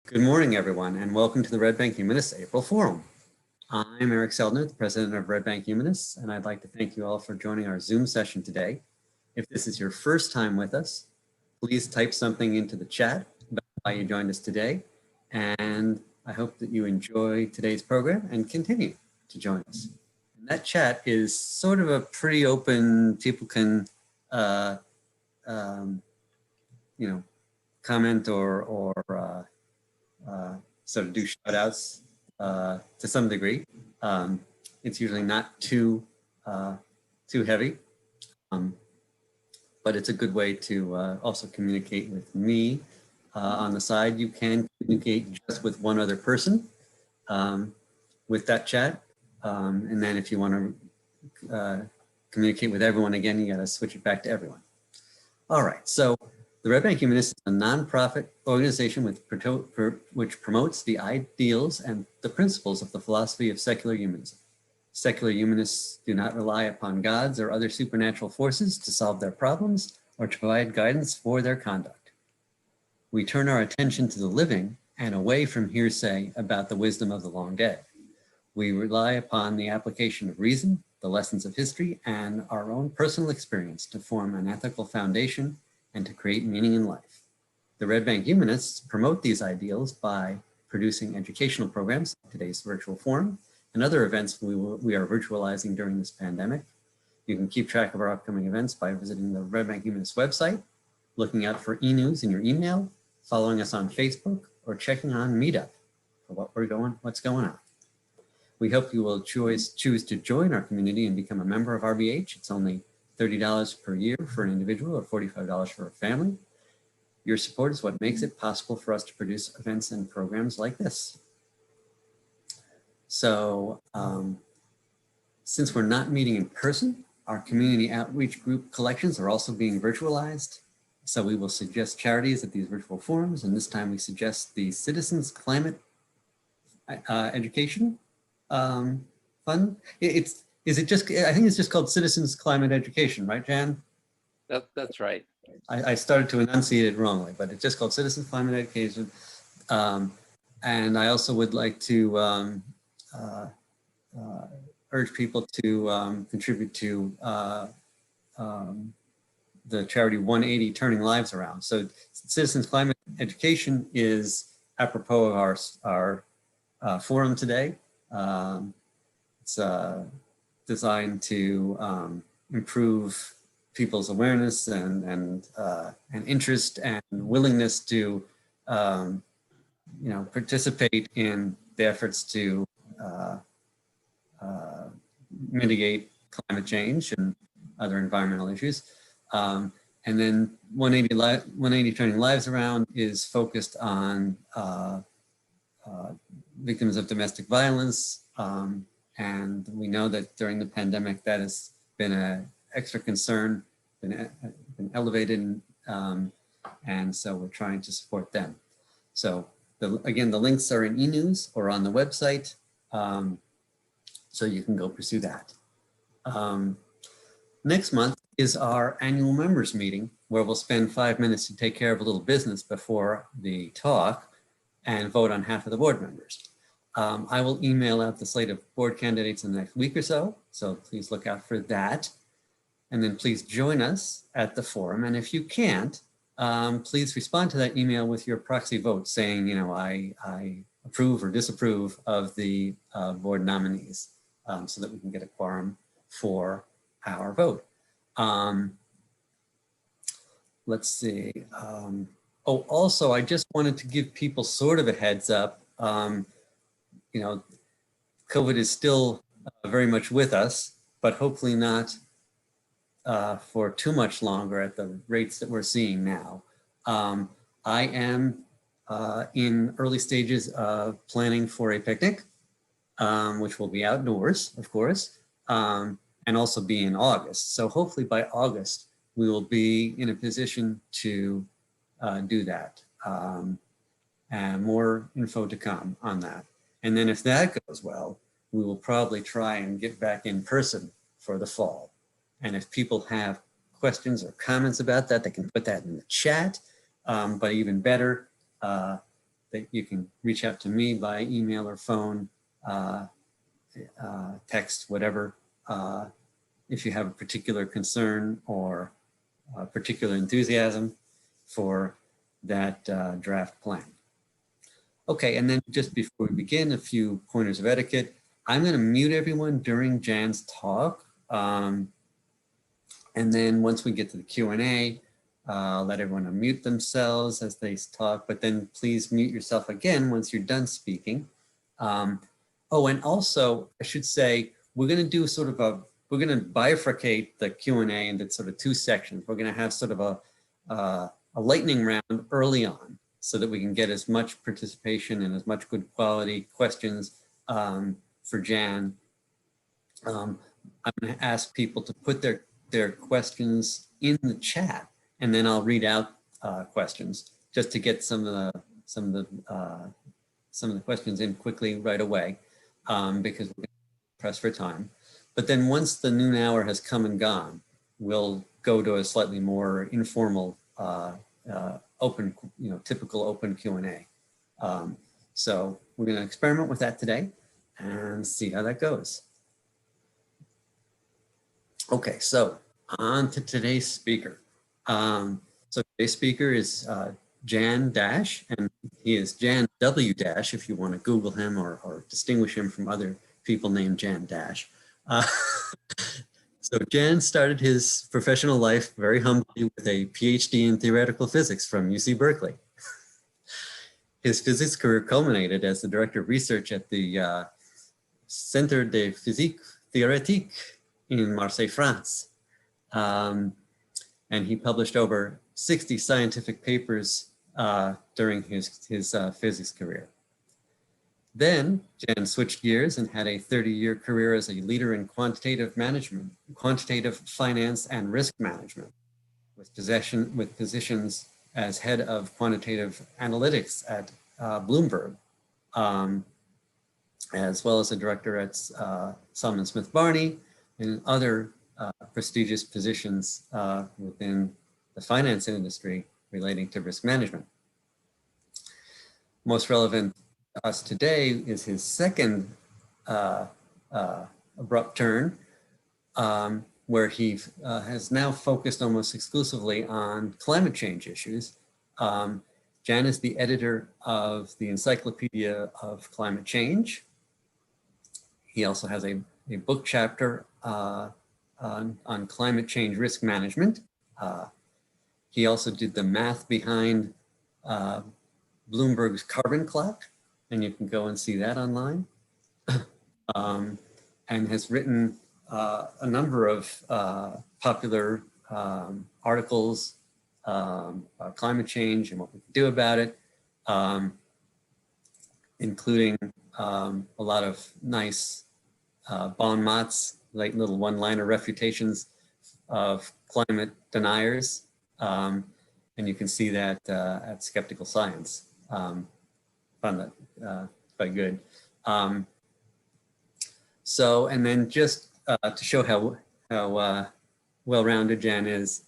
Good morning, everyone, and welcome to the Red Bank Humanist April Forum. I'm Eric Seldner, the president of Red Bank Humanists, and I'd like to thank you all for joining our Zoom session today. If this is your first time with us, please type something into the chat about why you joined us today, and I hope that you enjoy today's program and continue to join us. And that chat is sort of a pretty open, people can, comment or sort of do shout outs to some degree. It's usually not too heavy, but it's a good way to also communicate with me. On the side, you can communicate just with one other person with that chat. And then if you want to communicate with everyone again, you got to switch it back to everyone. All right, so the Red Bank Humanist is a nonprofit organization which promotes the ideals and the principles of the philosophy of secular humanism. Secular humanists do not rely upon gods or other supernatural forces to solve their problems or to provide guidance for their conduct. We turn our attention to the living and away from hearsay about the wisdom of the long dead. We rely upon the application of reason, the lessons of history, and our own personal experience to form an ethical foundation and to create meaning in life. The Red Bank Humanists promote these ideals by producing educational programs, like today's virtual forum, and other events we are virtualizing during this pandemic. You can keep track of our upcoming events by visiting the Red Bank Humanist website, looking out for e-news in your email, following us on Facebook, or checking on Meetup for what's going on. We hope you will choose to join our community and become a member of RBH. It's only $30 per year for an individual or $45 for a family. Your support is what makes it possible for us to produce events and programs like this. So since we're not meeting in person, our community outreach group collections are also being virtualized. So we will suggest charities at these virtual forums, and this time we suggest the Citizens Climate Education Fund. Is it just, I think it's just called Citizens Climate Education, right, Jan? That's right. I started to enunciate it wrongly, but it's just called Citizens Climate Education. And I also would like to urge people to contribute to the charity 180 Turning Lives Around. So Citizens Climate Education is apropos of our forum today. It's designed to improve people's awareness and interest and willingness to participate in the efforts to mitigate climate change and other environmental issues. And then 180 Turning Lives Around is focused on victims of domestic violence. And we know that during the pandemic, that has been an extra concern, been elevated, and so we're trying to support them. So again, the links are in e-news or on the website, so you can go pursue that. Next month is our annual members meeting, where we'll spend 5 minutes to take care of a little business before the talk and vote on half of the board members. I will email out the slate of board candidates in the next week or so please look out for that. And then please join us at the forum. And if you can't, please respond to that email with your proxy vote saying, I approve or disapprove of the board nominees so that we can get a quorum for our vote. Let's see. Also, I just wanted to give people sort of a heads up. COVID is still very much with us, but hopefully not for too much longer at the rates that we're seeing now. I am in early stages of planning for a picnic, which will be outdoors, of course, and also be in August. So hopefully by August, we will be in a position to do that. And more info to come on that. And then if that goes well, we will probably try and get back in person for the fall. And if people have questions or comments about that, they can put that in the chat. But even better, that you can reach out to me by email or phone, text, whatever, if you have a particular concern or particular enthusiasm for that draft plan. Okay, and then just before we begin, a few pointers of etiquette. I'm going to mute everyone during Jan's talk. And then once we get to the Q&A, let everyone unmute themselves as they talk, but then please mute yourself again once you're done speaking. Oh, and also I should say, we're going to do sort of we're going to bifurcate the Q&A into sort of two sections. We're going to have sort of a lightning round early on so that we can get as much participation and as much good quality questions for Jan. I'm going to ask people to put their questions in the chat, and then I'll read out questions just to get some of the questions in quickly right away, because we're pressed for time. But then once the noon hour has come and gone, we'll go to a slightly more informal, open, typical open Q&A. So we're going to experiment with that today and see how that goes. Okay, so on to today's speaker. So today's speaker is Jan Dash, and he is Jan W. Dash if you want to Google him or distinguish him from other people named Jan Dash. So Jan started his professional life very humbly with a PhD in theoretical physics from UC Berkeley. His physics career culminated as the director of research at the Centre de Physique Théorique in Marseille, France. And he published over 60 scientific papers during his physics career. Then Jan switched gears and had a 30-year career as a leader in quantitative management, quantitative finance and risk management, with positions as head of quantitative analytics at Bloomberg, as well as a director at Salomon Smith Barney and other prestigious positions within the finance industry relating to risk management. Most relevant to us today is his second abrupt turn, where he has now focused almost exclusively on climate change issues. Jan is the editor of the Encyclopedia of Climate Change. He also has a book chapter on climate change risk management. He also did the math behind Bloomberg's carbon clock, and you can go and see that online. And has written a number of popular articles about climate change and what we can do about it, including a lot of nice bon mots, like little one-liner refutations of climate deniers. And you can see that at Skeptical Science. Found that quite good. So, and then just to show how well-rounded Jan is,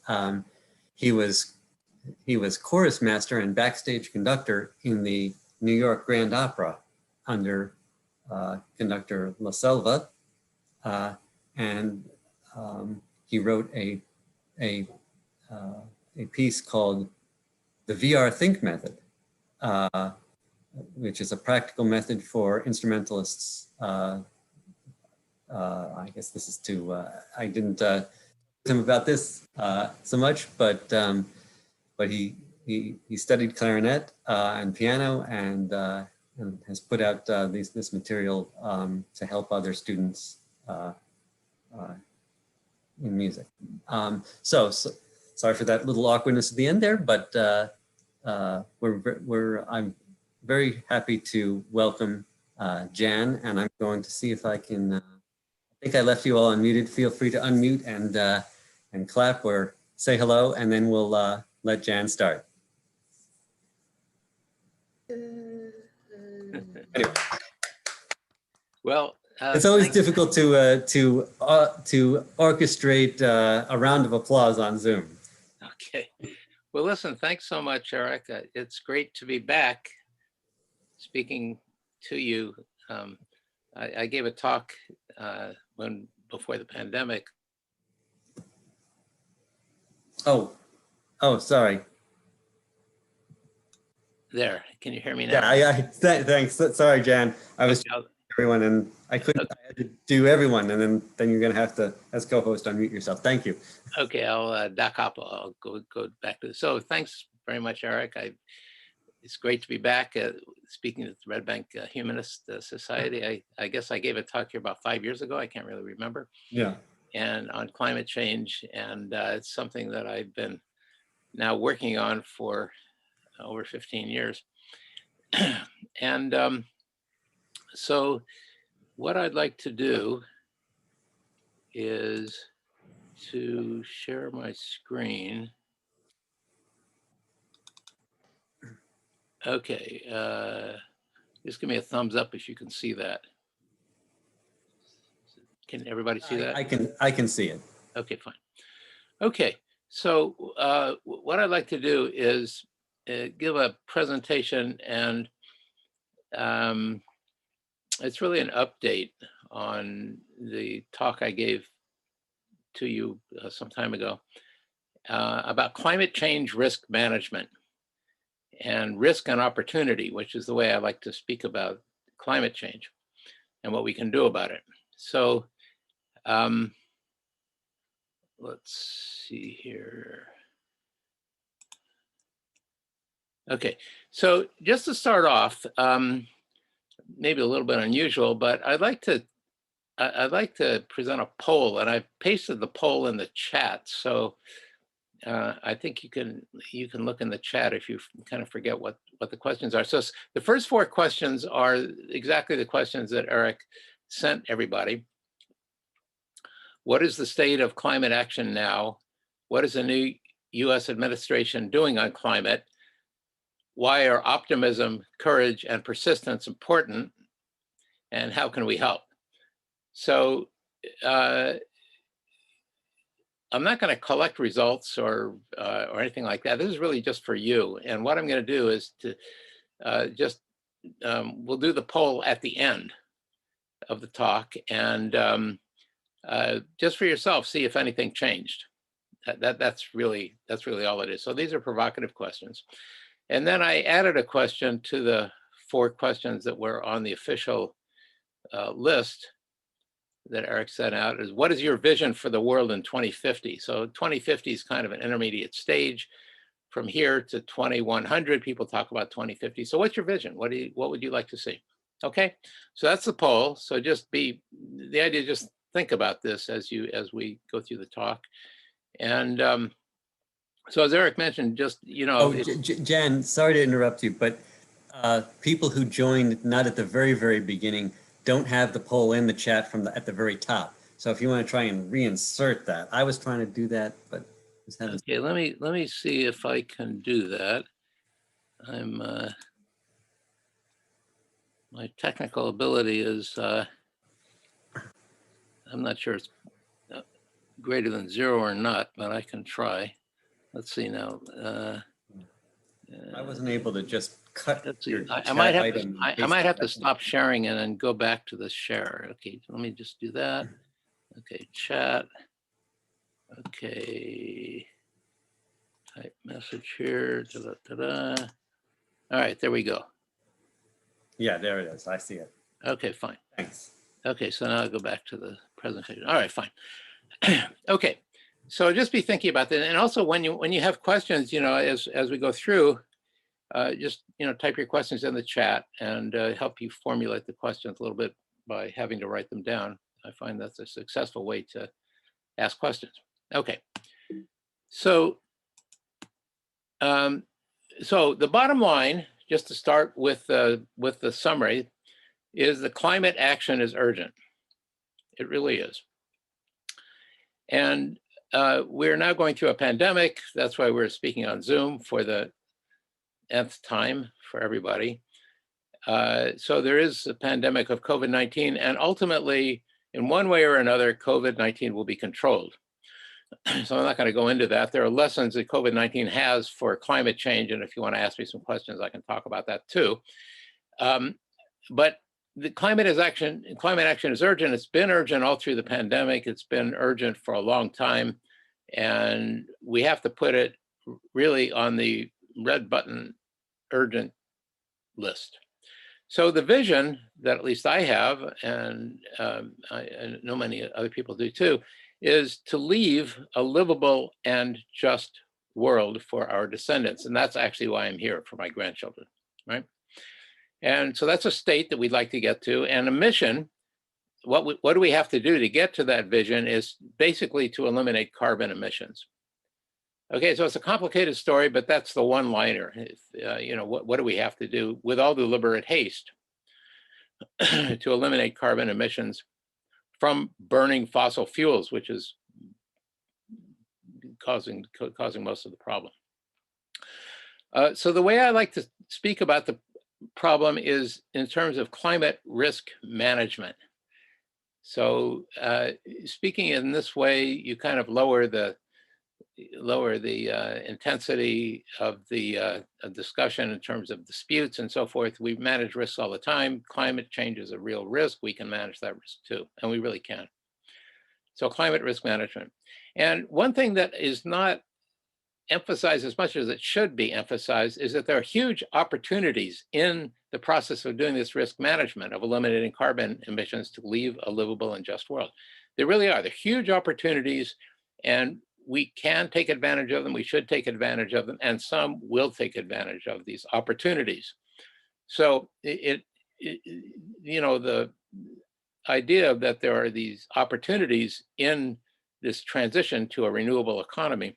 he was chorus master and backstage conductor in the New York Grand Opera under conductor La Selva, and he wrote a piece called the VR Think Method, which is a practical method for instrumentalists. I guess this is I didn't tell him about this so much, but he studied clarinet and piano and has put out this material to help other students in music. So sorry for that little awkwardness at the end there, but I'm very happy to welcome Jan, and I'm going to see if I can. I think I left you all unmuted. Feel free to unmute and clap or say hello, and then we'll let Jan start. Anyway. Well, it's always difficult to orchestrate a round of applause on Zoom. Okay. Well, listen, thanks so much, Eric. It's great to be back speaking to you. I gave a talk before the pandemic. Oh, sorry. There, can you hear me now? Yeah, thanks. Sorry, Jan. I was Okay, everyone and I couldn't, I had to do everyone. And then you're going to have to, as co-host, unmute yourself. Thank you. okay, I'll back up. I'll go back to. So thanks very much, Eric. It's great to be back speaking at the Red Bank Humanist Society. I guess I gave a talk here about 5 years ago. I can't really remember. Yeah. And on climate change, and it's something that I've been now working on for over 15 years. And so what I'd like to do is to share my screen. Okay, just give me a thumbs up if you can see that. Can everybody see that? I can see it. Okay, fine. Okay, so what I'd like to do is give a presentation, and it's really an update on the talk I gave to you some time ago about climate change risk management and risk and opportunity, which is the way I like to speak about climate change and what we can do about it. So let's see here. Okay, so just to start off, maybe a little bit unusual, but I'd like to present a poll, and I've pasted the poll in the chat. So I think you can look in the chat if you kind of forget what the questions are. So the first 4 questions are exactly the questions that Eric sent everybody. What is the state of climate action now? What is the new US administration doing on climate? Why are optimism, courage, and persistence important? And how can we help? So I'm not going to collect results or anything like that. This is really just for you. And what I'm going to do is to we'll do the poll at the end of the talk, and just for yourself, see if anything changed. That's really all it is. So these are provocative questions. And then I added a question to the 4 questions that were on the official list that Eric sent out. Is what is your vision for the world in 2050? So 2050 is kind of an intermediate stage. From here to 2100, people talk about 2050. So what's your vision? What would you like to see? Okay, so that's the poll. So the idea is just think about this as we go through the talk. And so as Eric mentioned, just, Jan, sorry to interrupt you, but people who joined not at the very, very beginning don't have the poll in the chat at the very top. So if you want to try and reinsert that, I was trying to do that, but okay, let me see if I can do that. My technical ability is I'm not sure it's greater than 0 or not, but I can try. Let's see now. I wasn't able to just cut. I might have to stop sharing and then go back to the share. Okay, let me just do that. Okay, chat. Okay, type message here. All right, there we go. Yeah, there it is. I see it. Okay, fine. Thanks. Okay, so now I'll go back to the presentation. All right, fine. Okay, so just be thinking about that, and also when you have questions, as we go through, just type your questions in the chat and help you formulate the questions a little bit by having to write them down. I find that's a successful way to ask questions. Okay, so so the bottom line, just to start with the summary, is the climate action is urgent. It really is. And we're now going through a pandemic. That's why we're speaking on Zoom for the nth time for everybody. So there is a pandemic of COVID-19, and ultimately, in one way or another, COVID-19 will be controlled. So I'm not going to go into that. There are lessons that COVID-19 has for climate change, and if you want to ask me some questions, I can talk about that too. But the climate action is urgent. It's been urgent all through the pandemic. It's been urgent for a long time. And we have to put it really on the red button urgent list. So the vision that at least I have, and I know many other people do too, is to leave a livable and just world for our descendants. And that's actually why I'm here, for my grandchildren, right? And so that's a state that we'd like to get to. And a mission, what do we have to do to get to that vision is basically to eliminate carbon emissions. Okay, so it's a complicated story, but that's the one-liner. You know, what do we have to do with all deliberate haste to eliminate carbon emissions from burning fossil fuels, which is causing most of the problem. So the way I like to speak about the problem is in terms of climate risk management. So speaking in this way, you kind of lower the intensity of the discussion in terms of disputes and so forth. We manage risks all the time. Climate change is a real risk. We can manage that risk too, and we really can. So climate risk management. And one thing that is not emphasized as much as it should be emphasized is that there are huge opportunities in the process of doing this risk management, of eliminating carbon emissions to leave a livable and just world. There really are. They're huge opportunities, and we can take advantage of them. We should take advantage of them, and some will take advantage of these opportunities. So you know, the idea that there are these opportunities in this transition to a renewable economy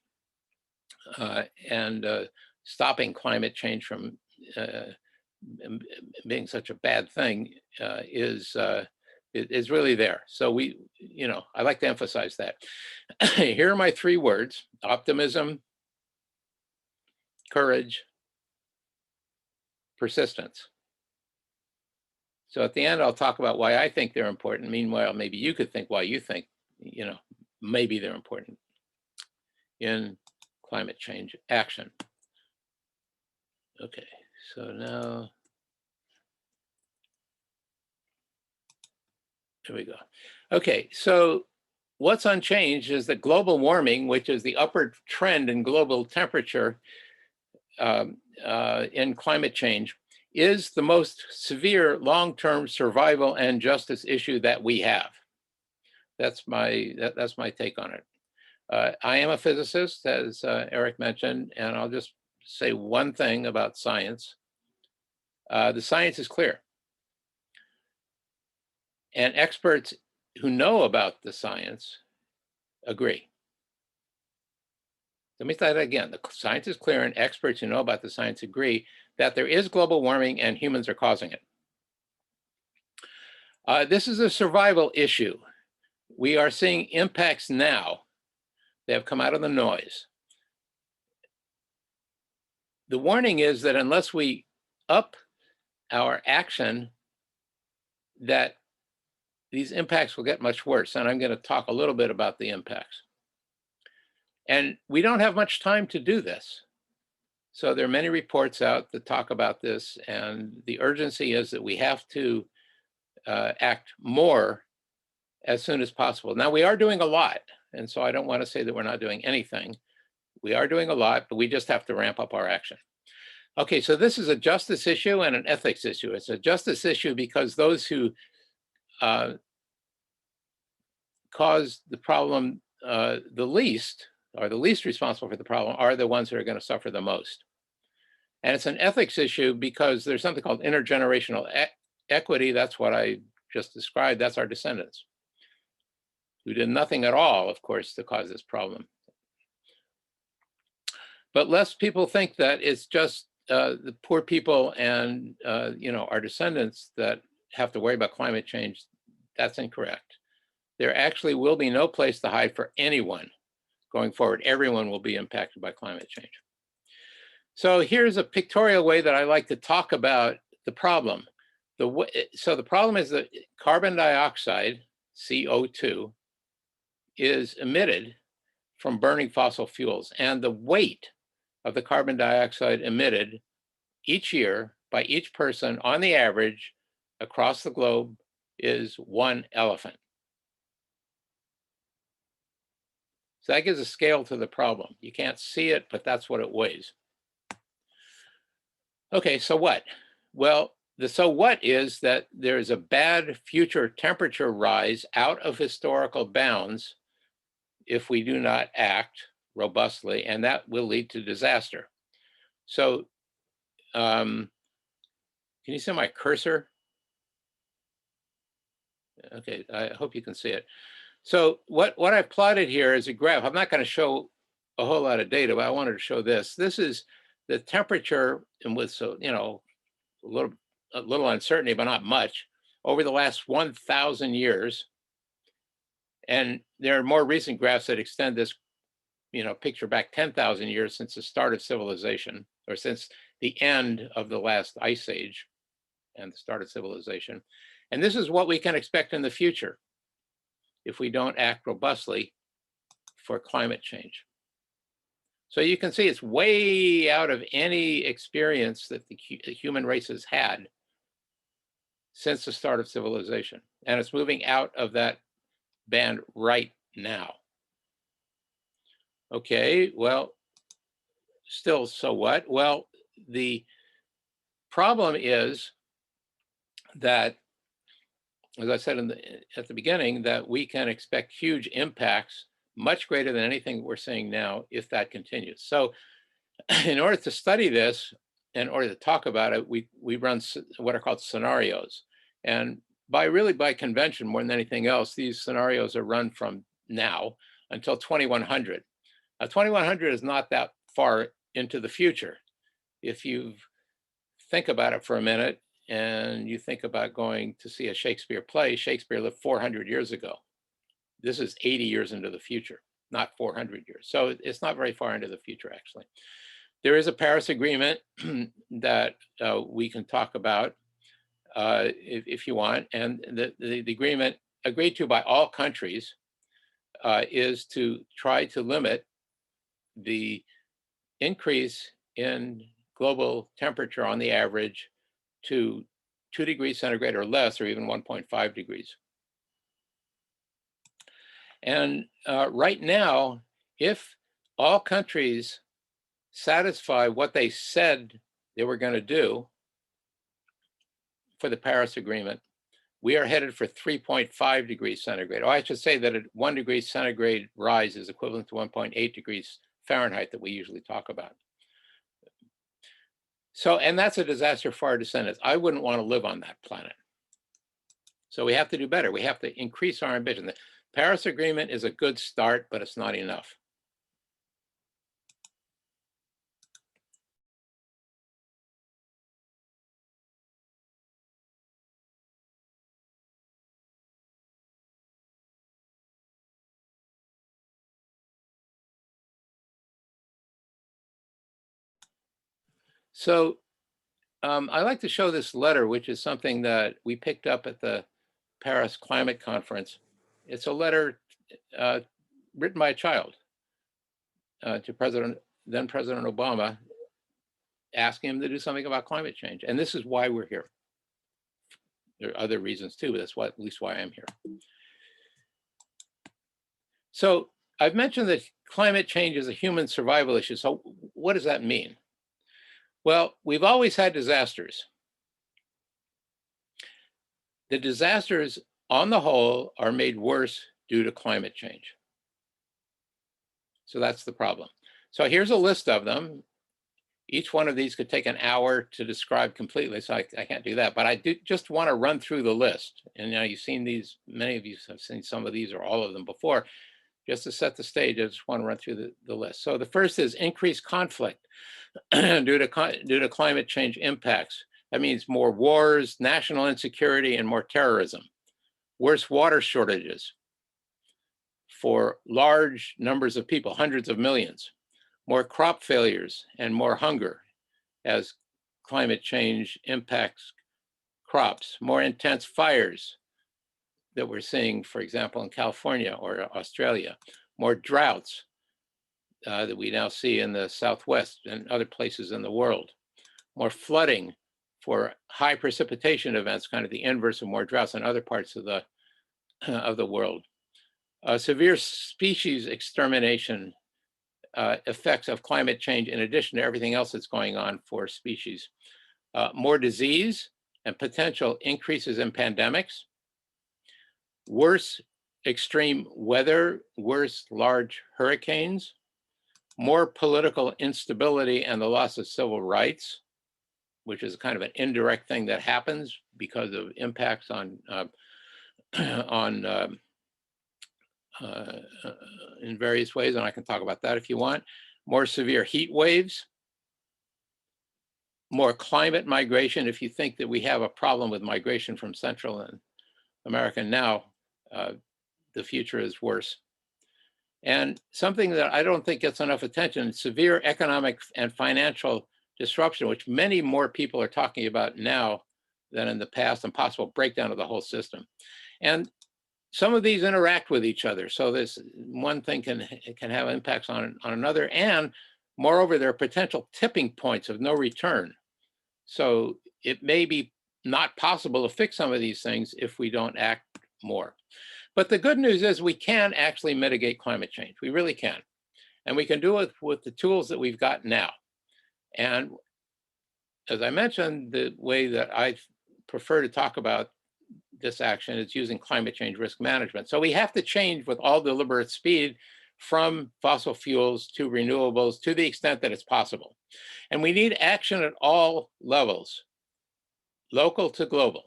and stopping climate change from being such a bad thing is really there. So you know, I like to emphasize that. Here are my 3 words: optimism, courage, persistence. So at the end, I'll talk about why I think they're important. Meanwhile, maybe you could think why you think, you know, maybe they're important in climate change action. Okay, so now, here we go. Okay, so what's unchanged is that global warming, which is the upward trend in global temperature in climate change, is the most severe long-term survival and justice issue that we have. That's my take on it. I am a physicist, as Eric mentioned, and I'll just say one thing about science. The science is clear. And experts who know about the science agree. Let me say that again. The science is clear, and experts who know about the science agree that there is global warming and humans are causing it. This is a survival issue. We are seeing impacts now. They have come out of the noise. The warning is that unless we up our action, that these impacts will get much worse. And I'm going to talk a little bit about the impacts. And we don't have much time to do this. So there are many reports out that talk about this, and the urgency is that we have to act more as soon as possible. Now, we are doing a lot, and so I don't want to say that we're not doing anything. We are doing a lot, but we just have to ramp up our action. Okay, so this is a justice issue and an ethics issue. It's a justice issue because those who cause the problem the least, or the least responsible for the problem, are the ones that are going to suffer the most. And it's an ethics issue because there's something called intergenerational equity. That's what I just described. That's our descendants, who did nothing at all, of course, to cause this problem. But less people think that it's just the poor people and you know, our descendants that have to worry about climate change. That's incorrect. There actually will be no place to hide for anyone going forward. Everyone will be impacted by climate change. So here's a pictorial way that I like to talk about the problem. So the problem is that carbon dioxide, CO2, is emitted from burning fossil fuels. And the weight of the carbon dioxide emitted each year by each person on the average across the globe is 1 elephant. So that gives a scale to the problem. You can't see it, but that's what it weighs. Okay, so what? Well, the so what is that there is a bad future temperature rise out of historical bounds if we do not act robustly, and that will lead to disaster. So can you see my cursor? Okay, I hope you can see it. So what I've plotted here is a graph. I'm not going to show a whole lot of data, but I wanted to show this. This is the temperature, and with, so you know, a little uncertainty, but not much, over the last 1,000 years. And there are more recent graphs that extend this, you know, picture back 10,000 years since the start of civilization, or since the end of the last ice age and the start of civilization. And this is what we can expect in the future if we don't act robustly for climate change. So you can see it's way out of any experience that the human race has had since the start of civilization. And it's moving out of that band right now. Okay, well, still, so what? Well, the problem is that, as I said at the beginning, that we can expect huge impacts, much greater than anything we're seeing now, if that continues. So in order to study this, in order to talk about it, we run what are called scenarios. And by convention, more than anything else, these scenarios are run from now until 2100. Now, 2100 is not that far into the future. If you think about it for a minute, and you think about going to see a Shakespeare play, Shakespeare lived 400 years ago. This is 80 years into the future, not 400 years. So it's not very far into the future, actually. There is a Paris Agreement that we can talk about if you want. And the agreement agreed to by all countries is to try to limit the increase in global temperature on the average to 2 degrees centigrade or less, or even 1.5 degrees. And right now, if all countries satisfy what they said they were going to do for the Paris Agreement, we are headed for 3.5 degrees centigrade. Or I should say that a 1 degree centigrade rise is equivalent to 1.8 degrees Fahrenheit that we usually talk about. So, and that's a disaster for our descendants. I wouldn't want to live on that planet. So we have to do better. We have to increase our ambition. The Paris Agreement is a good start, but it's not enough. So I like to show this letter, which is something that we picked up at the Paris Climate Conference. It's a letter written by a child to then President Obama, asking him to do something about climate change. And this is why we're here. There are other reasons too, but that's at least why I'm here. So I've mentioned that climate change is a human survival issue. So what does that mean? Well, we've always had disasters. The disasters, on the whole, are made worse due to climate change. So that's the problem. So here's a list of them. Each one of these could take an hour to describe completely, so I can't do that. But I do just want to run through the list. And now you've seen these, many of you have seen some of these or all of them before. Just to set the stage, I just want to run through the list. So the first is increased conflict due to climate change impacts. That means more wars, national insecurity, and more terrorism. Worse water shortages for large numbers of people, hundreds of millions. More crop failures and more hunger as climate change impacts crops. More intense fires that we're seeing, for example, in California or Australia. More droughts that we now see in the Southwest and other places in the world. More flooding for high precipitation events, kind of the inverse of more droughts in other parts of the world. Severe species extermination effects of climate change, in addition to everything else that's going on for species. More disease and potential increases in pandemics. Worse extreme weather, worse large hurricanes. More political instability and the loss of civil rights, which is kind of an indirect thing that happens because of impacts on in various ways, and I can talk about that if you want. More severe heat waves, more climate migration. If you think that we have a problem with migration from Central America now, the future is worse. And something that I don't think gets enough attention, severe economic and financial disruption, which many more people are talking about now than in the past, and possible breakdown of the whole system. And some of these interact with each other. So this one thing can have impacts on another. And moreover, there are potential tipping points of no return. So it may be not possible to fix some of these things if we don't act more. But the good news is we can actually mitigate climate change. We really can. And we can do it with the tools that we've got now. And as I mentioned, the way that I prefer to talk about this action is using climate change risk management. So we have to change with all deliberate speed from fossil fuels to renewables to the extent that it's possible. And we need action at all levels, local to global.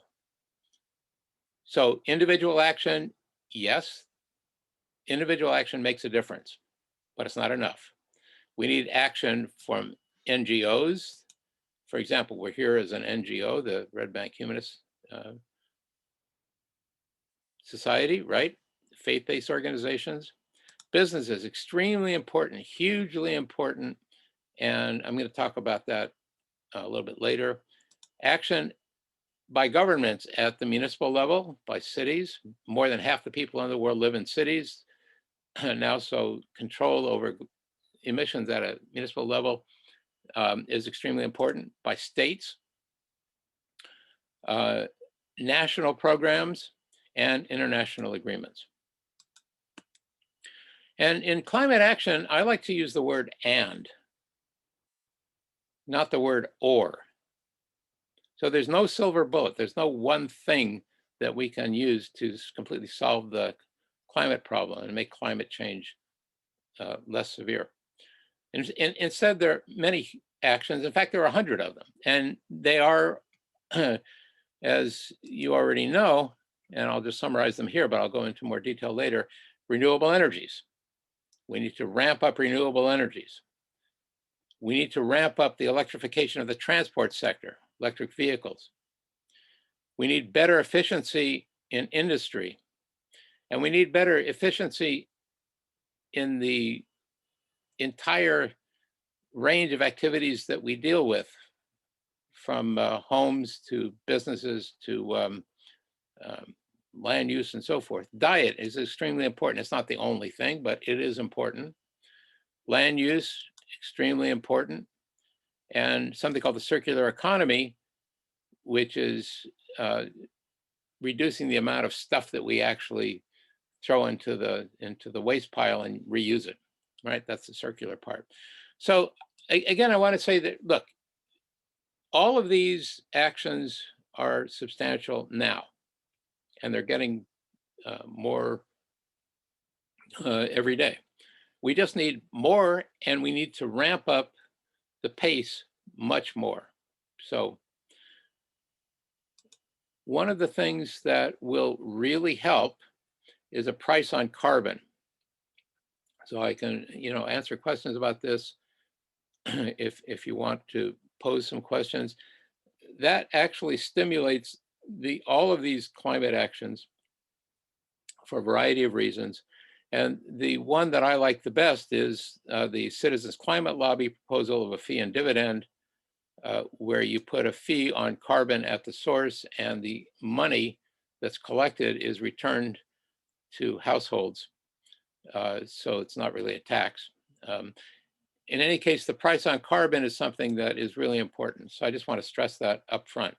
So individual action, yes, individual action makes a difference, but it's not enough. We need action from NGOs. For example, we're here as an NGO, the Red Bank Humanist Society, right? Faith-based organizations. Business is extremely important, hugely important, and I'm going to talk about that a little bit later. Action by governments at the municipal level, by cities. More than half the people in the world live in cities now, so control over emissions at a municipal level is extremely important. By states, national programs, and international agreements. And in climate action, I like to use the word and, not the word or. So there's no silver bullet. There's no one thing that we can use to completely solve the climate problem and make climate change less severe. And instead, there are many actions. In fact, there are 100 of them. And they are, as you already know, and I'll just summarize them here, but I'll go into more detail later. Renewable energies. We need to ramp up renewable energies. We need to ramp up the electrification of the transport sector, electric vehicles. We need better efficiency in industry. And we need better efficiency in the entire range of activities that we deal with, from homes to businesses to land use and so forth. Diet is extremely important. It's not the only thing, but it is important. Land use, extremely important. And something called the circular economy, which is reducing the amount of stuff that we actually throw into the waste pile and reuse it, right? That's the circular part. So again, I want to say that, look, all of these actions are substantial now, and they're getting more every day. We just need more, and we need to ramp up the pace much more. So one of the things that will really help is a price on carbon. So I can, answer questions about this if you want to pose some questions. That actually stimulates all of these climate actions for a variety of reasons. And the one that I like the best is the Citizens Climate Lobby proposal of a fee and dividend, where you put a fee on carbon at the source, and the money that's collected is returned to households. So it's not really a tax. in any case, the price on carbon is something that is really important. So I just want to stress that up front.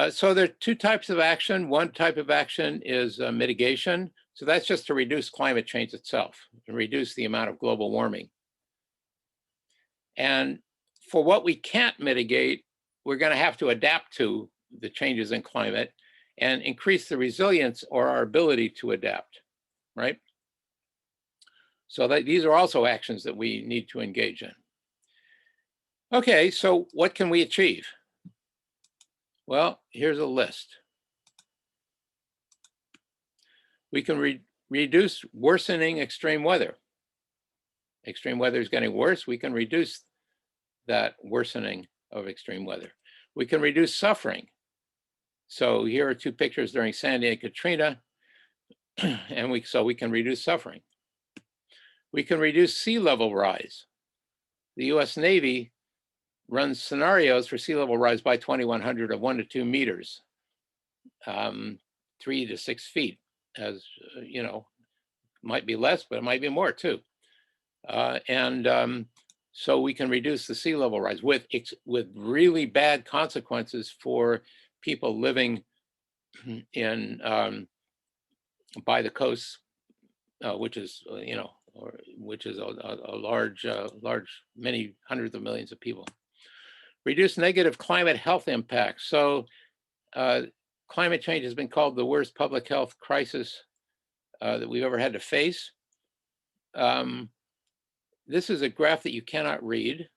So there are two types of action. One type of action is mitigation. So that's just to reduce climate change itself and reduce the amount of global warming. And for what we can't mitigate, we're going to have to adapt to the changes in climate and increase the resilience or our ability to adapt, right? So that these are also actions that we need to engage in. Okay, so what can we achieve? Well, here's a list. We can reduce worsening extreme weather. Extreme weather is getting worse. We can reduce that worsening of extreme weather. We can reduce suffering. So here are two pictures during Sandy and Katrina, and so we can reduce suffering. We can reduce sea level rise. The US Navy runs scenarios for sea level rise by 2100 of 1 to 2 meters, 3 to 6 feet, as you know, might be less, but it might be more too. So we can reduce the sea level rise with really bad consequences for people living in by the coast, which is which is a large, many hundreds of millions of people. Reduce negative climate health impacts. So climate change has been called the worst public health crisis that we've ever had to face. This is a graph that you cannot read,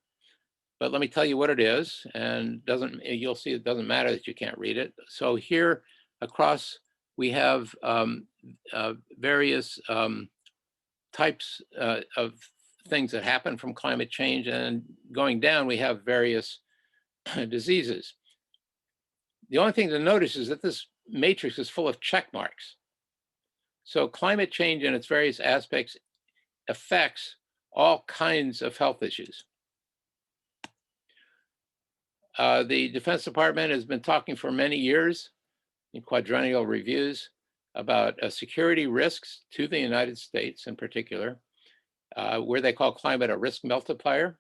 but let me tell you what it is, and you'll see it doesn't matter that you can't read it. So here across we have various types of things that happen from climate change, and going down we have various diseases. The only thing to notice is that this matrix is full of check marks. So climate change in its various aspects affects all kinds of health issues. The Defense Department has been talking for many years in quadrennial reviews about security risks to the United States in particular, where they call climate a risk multiplier.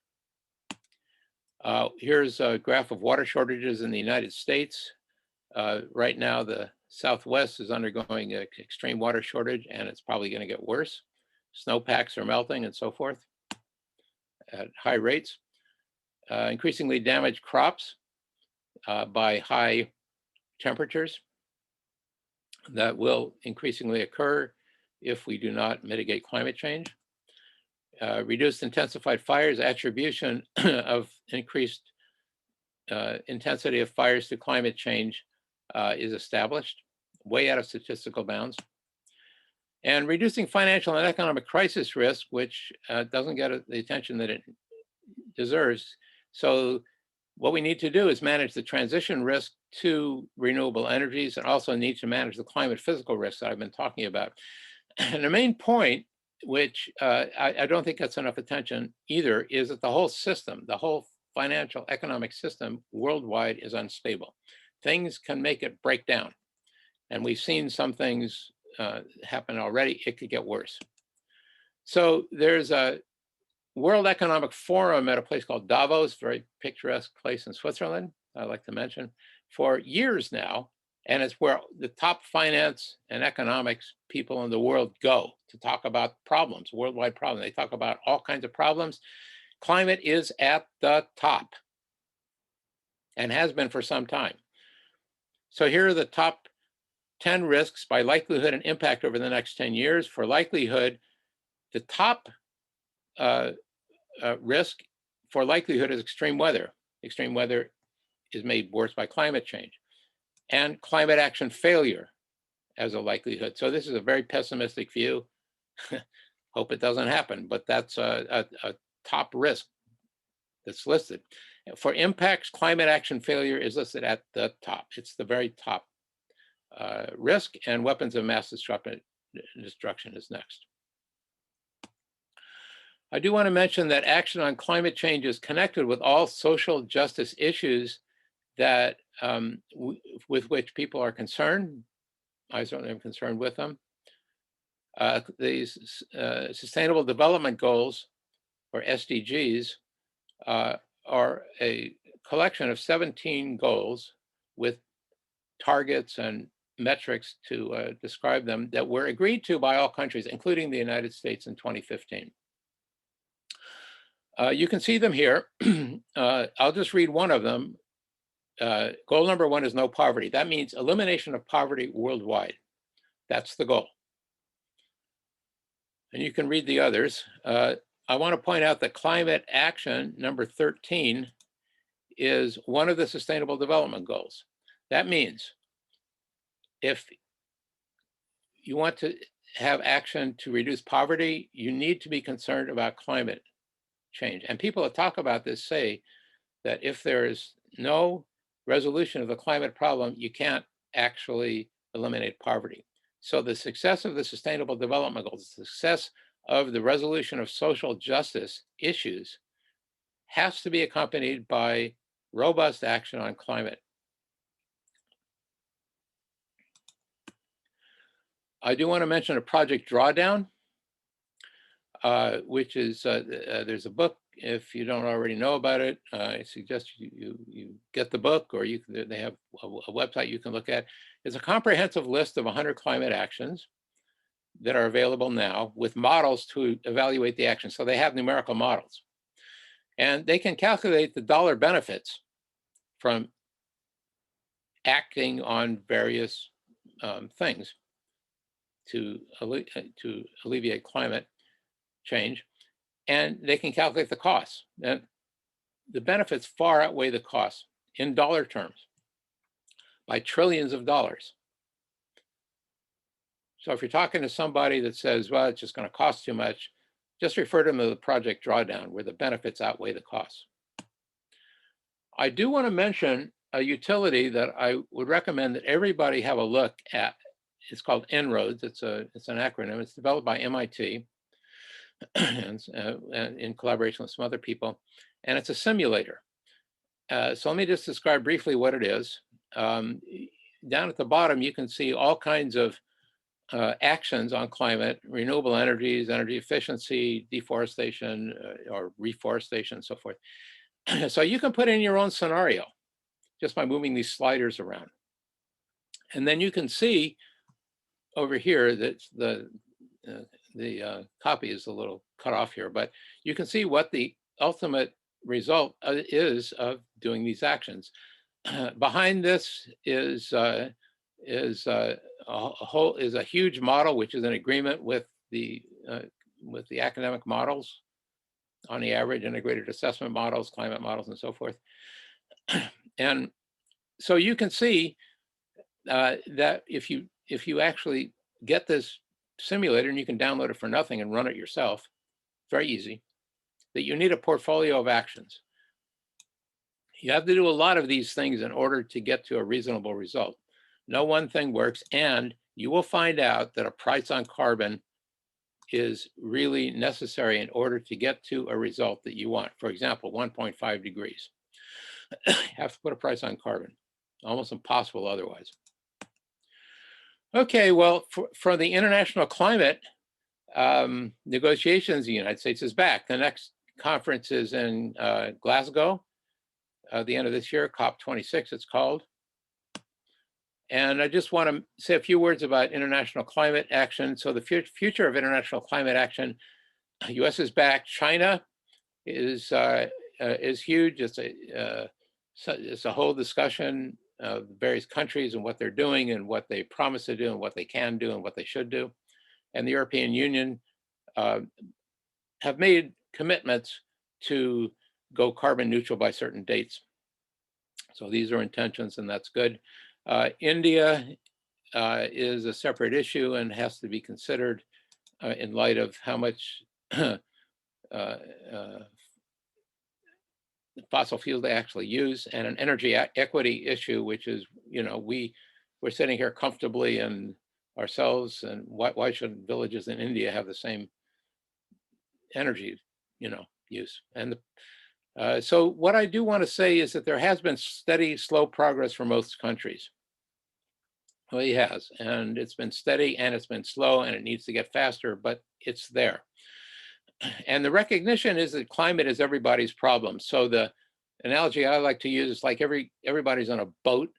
Here's a graph of water shortages in the United States. Right now, the Southwest is undergoing an extreme water shortage, and it's probably going to get worse. Snowpacks are melting and so forth at high rates. Increasingly damaged crops by high temperatures that will increasingly occur if we do not mitigate climate change. Reduced intensified fires, attribution of increased intensity of fires to climate change is established, way out of statistical bounds. And reducing financial and economic crisis risk, which doesn't get the attention that it deserves. So what we need to do is manage the transition risk to renewable energies, and also need to manage the climate physical risks that I've been talking about. And the main point, which I don't think gets enough attention either, is that the whole system, the whole financial economic system worldwide is unstable. Things can make it break down. And we've seen some things happen already. It could get worse. So there's a World Economic Forum at a place called Davos, very picturesque place in Switzerland, I like to mention, for years now. And it's where the top finance and economics people in the world go to talk about problems, worldwide problems. They talk about all kinds of problems. Climate is at the top and has been for some time. So here are the top 10 risks by likelihood and impact over the next 10 years. For likelihood, the top risk for likelihood is extreme weather. Extreme weather is made worse by climate change. And climate action failure as a likelihood. So this is a very pessimistic view. Hope it doesn't happen, but that's a top risk that's listed. For impacts, climate action failure is listed at the top. It's the very top risk, and weapons of mass destruction is next. I do want to mention that action on climate change is connected with all social justice issues that with which people are concerned. I certainly am concerned with them. These Sustainable Development Goals, or SDGs, are a collection of 17 goals with targets and metrics to describe them that were agreed to by all countries, including the United States in 2015. You can see them here. I'll just read one of them. Goal number 1 is no poverty. That means elimination of poverty worldwide. That's the goal. And you can read the others. I want to point out that climate action number 13 is one of the Sustainable Development Goals. That means if you want to have action to reduce poverty, you need to be concerned about climate change. And people that talk about this say that if there is no resolution of the climate problem, you can't actually eliminate poverty. So the success of the Sustainable Development Goals, the success of the resolution of social justice issues has to be accompanied by robust action on climate. I do want to mention a Project Drawdown, which is, there's a book. If you don't already know about it, I suggest you get the book, or they have a website you can look at. It's a comprehensive list of 100 climate actions that are available now with models to evaluate the action. So they have numerical models. And they can calculate the dollar benefits from acting on various things to alleviate climate change. And they can calculate the costs. And the benefits far outweigh the costs in dollar terms by trillions of dollars. So if you're talking to somebody that says, well, it's just going to cost too much, just refer them to the Project Drawdown, where the benefits outweigh the costs. I do want to mention a utility that I would recommend that everybody have a look at. It's called En-ROADS. It's an acronym. It's developed by MIT and in collaboration with some other people. And it's a simulator. So let me just describe briefly what it is. Down at the bottom, you can see all kinds of actions on climate, renewable energies, energy efficiency, deforestation, or reforestation, and so forth. So you can put in your own scenario just by moving these sliders around. And then you can see over here that the copy is a little cut off here, but you can see what the ultimate result is of doing these actions. Behind this is a huge model, which is in agreement with the academic models, on the average, integrated assessment models, climate models, and so forth. And so you can see that if you actually get this simulator, and you can download it for nothing and run it yourself, very easy, that you need a portfolio of actions. You have to do a lot of these things in order to get to a reasonable result. No one thing works, and you will find out that a price on carbon is really necessary in order to get to a result that you want. For example, 1.5 degrees. You have to put a price on carbon. Almost impossible otherwise. Okay, well, for the international climate negotiations, the United States is back. The next conference is in Glasgow at the end of this year, COP26 it's called. And I just want to say a few words about international climate action. So the future of international climate action, the US is back. China is huge. It's a whole discussion of various countries and what they're doing and what they promise to do and what they can do and what they should do. And the European Union have made commitments to go carbon neutral by certain dates. So these are intentions, and that's good. India is a separate issue and has to be considered in light of how much fossil fuels they actually use, and an energy equity issue, which is, we're sitting here comfortably in ourselves, and why shouldn't villages in India have the same energy, use? And so what I do want to say is that there has been steady, slow progress for most countries. Well, it has, and it's been steady and it's been slow, and it needs to get faster, but it's there. And the recognition is that climate is everybody's problem. So the analogy I like to use is like everybody's on a boat.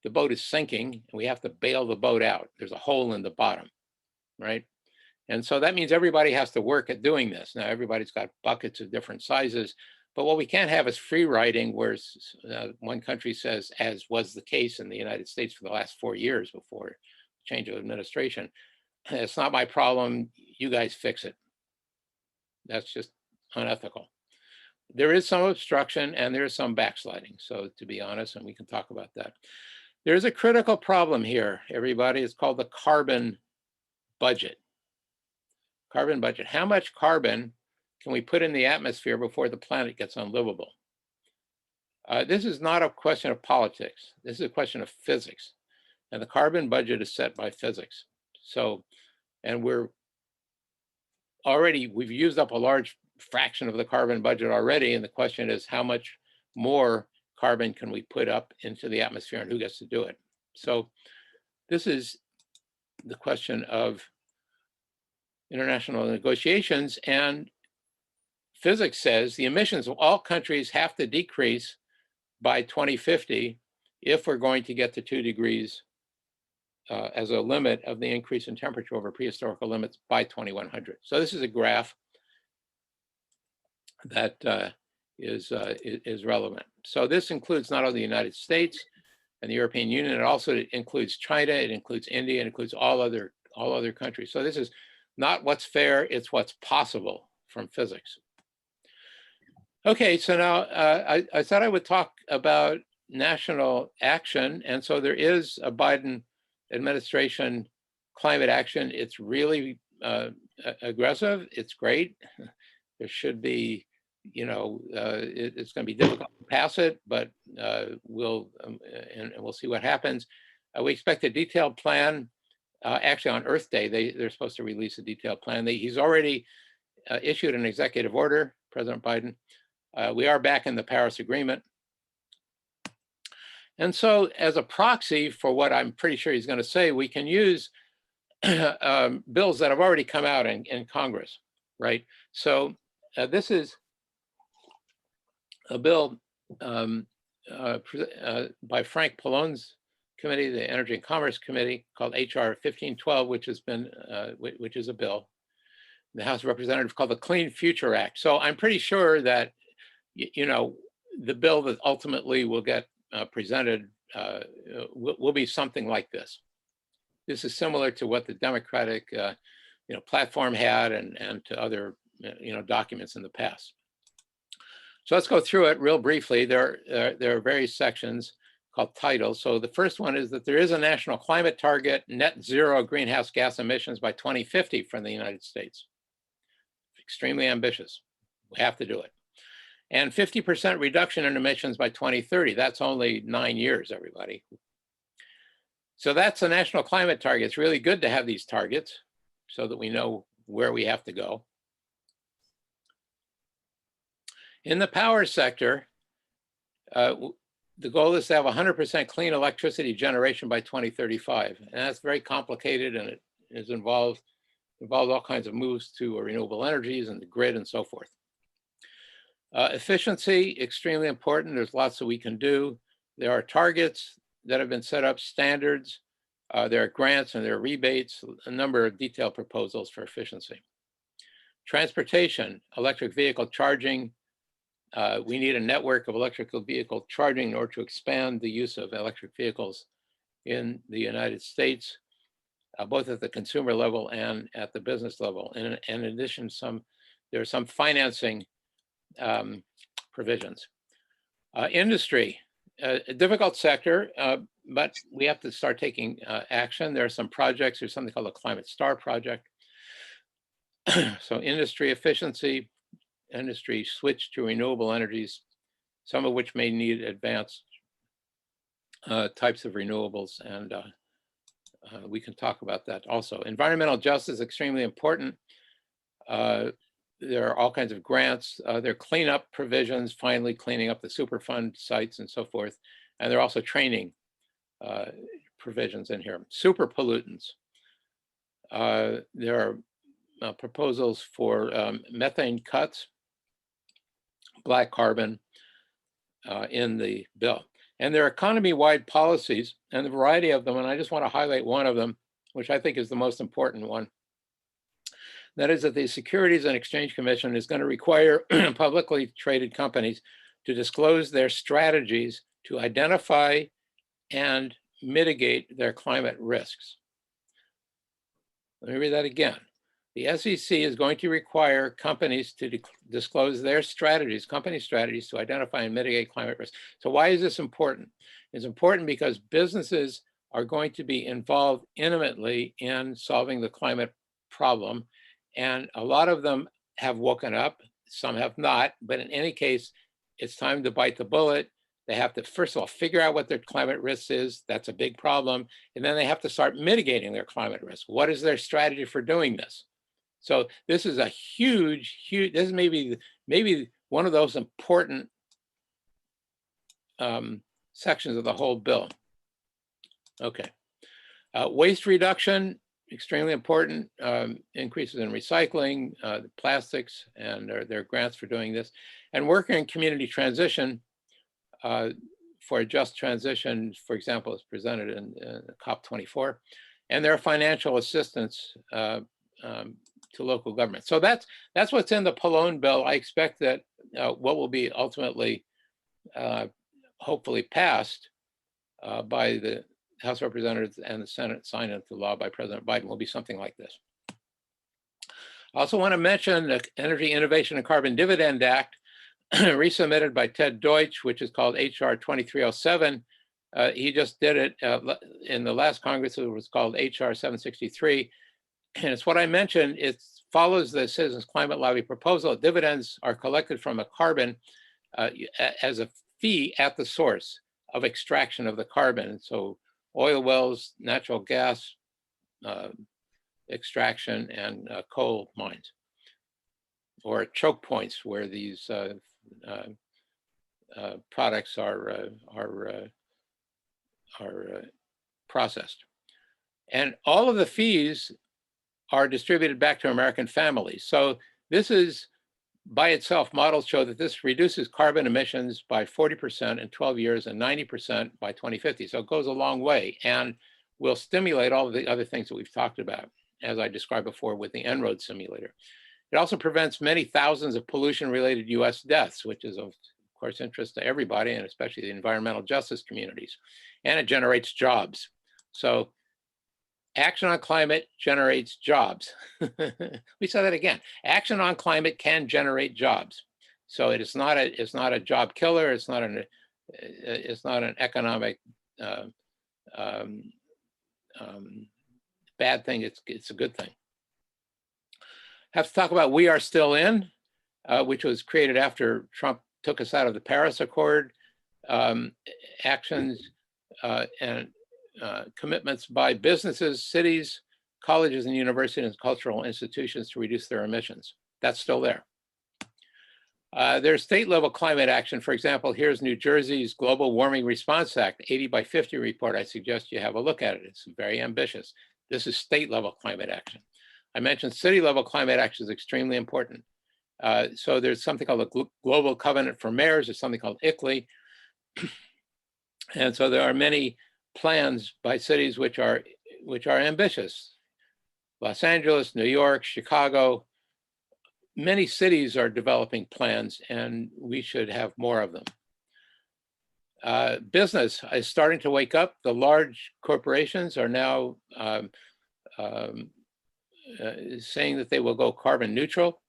The boat is sinking and we have to bail the boat out. There's a hole in the bottom, right? And so that means everybody has to work at doing this. Now, everybody's got buckets of different sizes, but what we can't have is free riding, where one country says, as was the case in the United States for the last 4 years before change of administration, it's not my problem, you guys fix it. That's just unethical. There is some obstruction and there is some backsliding. So to be honest, and we can talk about that. There's a critical problem here, everybody. It's called the carbon budget. Carbon budget. How much carbon can we put in the atmosphere before the planet gets unlivable? This is not a question of politics. This is a question of physics. And the carbon budget is set by physics. So, and we've used up a large fraction of the carbon budget already. And the question is, how much more carbon can we put up into the atmosphere and who gets to do it? So this is the question of international negotiations, and physics says the emissions of all countries have to decrease by 2050 if we're going to get to 2 degrees as a limit of the increase in temperature over prehistorical limits by 2100. So this is a graph that is relevant. So this includes not only the United States and the European Union, it also includes China, it includes India, it includes all other countries. So this is not what's fair, it's what's possible from physics. Okay, so now I thought I would talk about national action. And so there is a Biden administration climate action. It's really aggressive, it's great. There should be, it's going to be difficult to pass it, but we'll see what happens. We expect a detailed plan. Actually, on Earth Day, they're supposed to release a detailed plan. He's already issued an executive order, President Biden. We are back in the Paris Agreement. And so as a proxy for what I'm pretty sure he's going to say, we can use bills that have already come out in Congress, right? So this is a bill by Frank Pallone's committee, the Energy and Commerce Committee, called HR 1512, which is a bill. The House of Representatives called the Clean Future Act. So I'm pretty sure that, the bill that ultimately will get presented will be something like this. This is similar to what the Democratic, platform had and to other, documents in the past. So let's go through it real briefly. There are various sections called titles. So the first one is that there is a national climate target, net zero greenhouse gas emissions by 2050 from the United States. Extremely ambitious. We have to do it. And 50% reduction in emissions by 2030. That's only 9 years, everybody. So that's a national climate target. It's really good to have these targets so that we know where we have to go. In the power sector, the goal is to have 100% clean electricity generation by 2035. And that's very complicated, and it is involves all kinds of moves to renewable energies and the grid and so forth. Efficiency, extremely important. There's lots that we can do. There are targets that have been set up, standards. There are grants and there are rebates, a number of detailed proposals for efficiency. Transportation, electric vehicle charging. We need a network of electrical vehicle charging in order to expand the use of electric vehicles in the United States, both at the consumer level and at the business level. And in addition, there are some financing provisions. Industry, a difficult sector, but we have to start taking action. There are some projects. There's something called the Climate Star Project. So industry efficiency, industry switch to renewable energies, some of which may need advanced types of renewables, and we can talk about that also. Environmental justice is extremely important. There are all kinds of grants. There are cleanup provisions, finally cleaning up the Superfund sites and so forth. And there are also training provisions in here. Super pollutants. There are proposals for methane cuts, black carbon in the bill. And there are economy-wide policies and a variety of them, and I just want to highlight one of them, which I think is the most important one. That is that the Securities and Exchange Commission is going to require publicly traded companies to disclose their strategies to identify and mitigate their climate risks. Let me read that again. The SEC is going to require companies to disclose their strategies, company strategies to identify and mitigate climate risk. So why is this important? It's important because businesses are going to be involved intimately in solving the climate problem. And a lot of them have woken up, some have not, but in any case, it's time to bite the bullet. They have to, first of all, figure out what their climate risk is. That's a big problem. And then they have to start mitigating their climate risk. What is their strategy for doing this? So this is a huge, this is maybe one of those important sections of the whole bill. Okay. Waste reduction, extremely important. Increases in recycling, the plastics, and there are grants for doing this. And worker and community transition for a just transition, for example, is presented in COP24. And there are financial assistance to local government. So that's what's in the Pallone bill. I expect that what will be ultimately, hopefully passed by the House of Representatives and the Senate, signed into law by President Biden, will be something like this. I also want to mention the Energy Innovation and Carbon Dividend Act, resubmitted by Ted Deutsch, which is called HR 2307. He just did it in the last Congress. It was called HR 763. And it's what I mentioned. It follows the Citizens Climate Lobby proposal. Dividends are collected from a carbon as a fee at the source of extraction of the carbon. So oil wells, natural gas extraction, and coal mines, or choke points where these products are processed. And all of the fees are distributed back to American families. So this is, by itself, models show that this reduces carbon emissions by 40% in 12 years and 90% by 2050. So it goes a long way and will stimulate all of the other things that we've talked about, as I described before with the En-ROAD simulator. It also prevents many thousands of pollution-related US deaths, which is of course interest to everybody, and especially the environmental justice communities. And it generates jobs. So action on climate generates jobs. We said that again. Action on climate can generate jobs. So it's not a job killer. It's not an economic bad thing. It's a good thing. Have to talk about We Are Still In, which was created after Trump took us out of the Paris Accord. Actions and commitments by businesses, cities, colleges and universities and cultural institutions to reduce their emissions. That's still there. There's state level climate action. For example, here's New Jersey's Global Warming Response Act 80 by 50 report. I suggest you have a look at it. It's very ambitious. This is state level climate action. I mentioned city level climate action is extremely important. So there's something called the Global Covenant for Mayors. There's something called ICLEI. And so there are many plans by cities which are ambitious. Los Angeles, New York, Chicago, many cities are developing plans, and we should have more of them. Business is starting to wake up. The large corporations are now saying that they will go carbon neutral.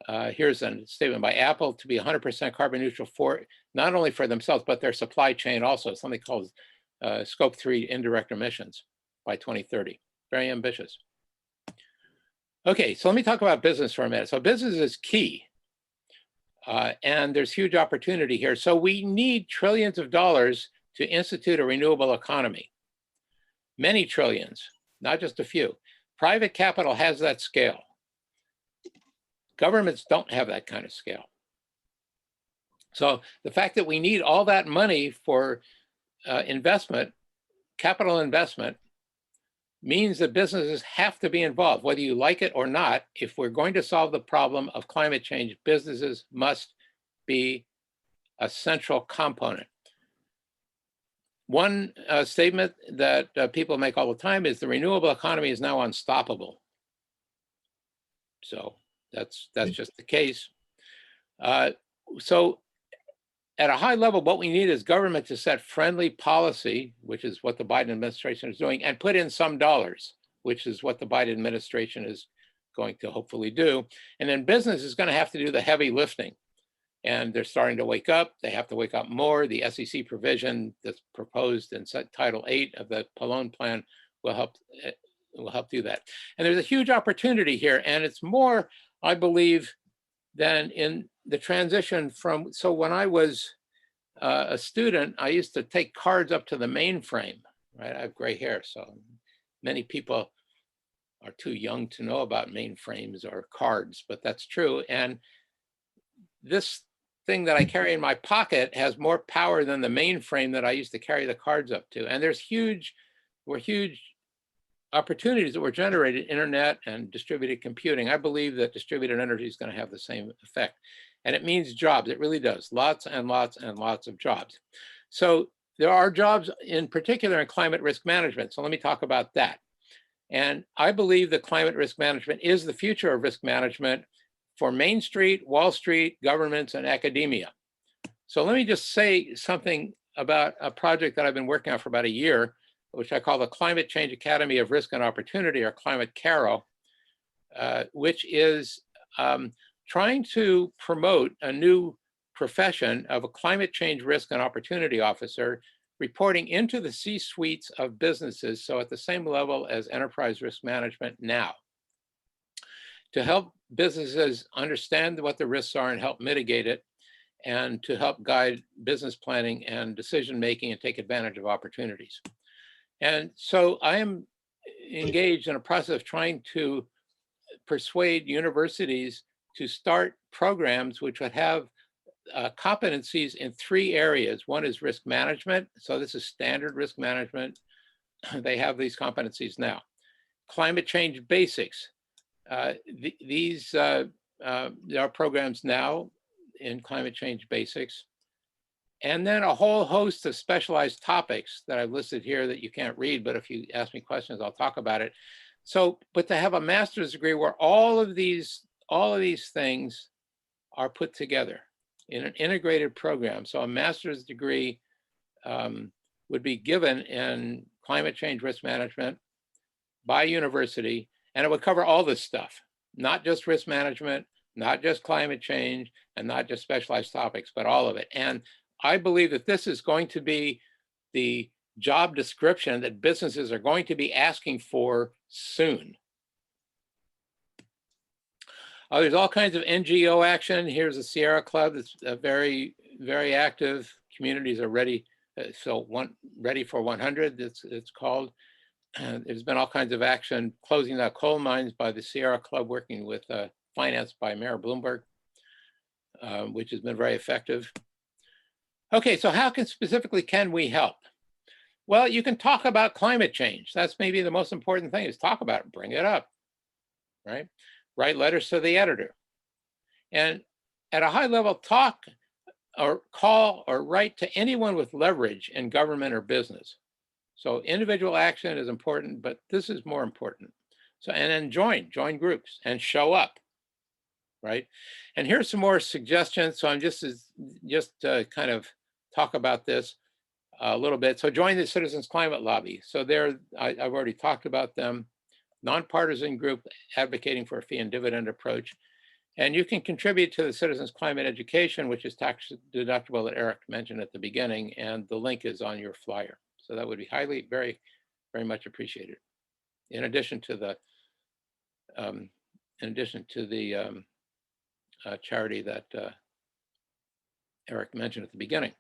Here's a statement by Apple to be 100% carbon neutral for not only for themselves, but their supply chain also, something called Scope 3 indirect emissions by 2030. Very ambitious. Okay, so let me talk about business for a minute. So business is key, and there's huge opportunity here. So we need trillions of dollars to institute a renewable economy. Many trillions, not just a few. Private capital has that scale. Governments don't have that kind of scale. So the fact that we need all that money for investment, capital investment, means that businesses have to be involved, whether you like it or not. If we're going to solve the problem of climate change, businesses must be a central component. One statement that people make all the time is the renewable economy is now unstoppable. So that's just the case. So at a high level, what we need is government to set friendly policy, which is what the Biden administration is doing, and put in some dollars, which is what the Biden administration is going to hopefully do. And then business is going to have to do the heavy lifting. And they're starting to wake up. They have to wake up more. The SEC provision that's proposed in Title 8 of the Pallone Plan will help do that. And there's a huge opportunity here. And it's more, I believe, than in the transition from, so when I was a student, I used to take cards up to the mainframe, right? I have gray hair, so many people are too young to know about mainframes or cards, but that's true. And this thing that I carry in my pocket has more power than the mainframe that I used to carry the cards up to. And there's huge opportunities that were generated, internet and distributed computing. I believe that distributed energy is going to have the same effect. And it means jobs. It really does. Lots and lots and lots of jobs. So there are jobs in particular in climate risk management. So let me talk about that. And I believe that climate risk management is the future of risk management for Main Street, Wall Street, governments, and academia. So let me just say something about a project that I've been working on for about a year, which I call the Climate Change Academy of Risk and Opportunity, or Climate CARO, which is trying to promote a new profession of a climate change risk and opportunity officer reporting into the C-suites of businesses, so at the same level as enterprise risk management now, to help businesses understand what the risks are and help mitigate it, and to help guide business planning and decision-making and take advantage of opportunities. And so I am engaged in a process of trying to persuade universities to start programs which would have competencies in 3 areas. One is risk management. So this is standard risk management. They have these competencies now. Climate change basics. There are programs now in climate change basics. And then a whole host of specialized topics that I've listed here that you can't read, but if you ask me questions, I'll talk about it. So, but to have a master's degree where all of these things are put together in an integrated program. So a master's degree would be given in climate change risk management by university, and it would cover all this stuff, not just risk management, not just climate change, and not just specialized topics, but all of it. And I believe that this is going to be the job description that businesses are going to be asking for soon. There's all kinds of NGO action. Here's the Sierra Club that's very, very active. Communities are ready. Ready for 100, it's called. There's been all kinds of action, closing out coal mines by the Sierra Club, working with financed by Mayor Bloomberg, which has been very effective. Okay, so how specifically can we help? Well, you can talk about climate change. That's maybe the most important thing, is talk about it, bring it up, right? Write letters to the editor. And at a high level, talk or call or write to anyone with leverage in government or business. So individual action is important, but this is more important. So, and then join groups and show up, right? And here's some more suggestions. So I'm just kind of talk about this a little bit. So join the Citizens Climate Lobby. So I've already talked about them. Nonpartisan group advocating for a fee and dividend approach. And you can contribute to the Citizens Climate Education, which is tax deductible, that Eric mentioned at the beginning, and the link is on your flyer. So that would be very, very much appreciated. In addition to the charity that Eric mentioned at the beginning.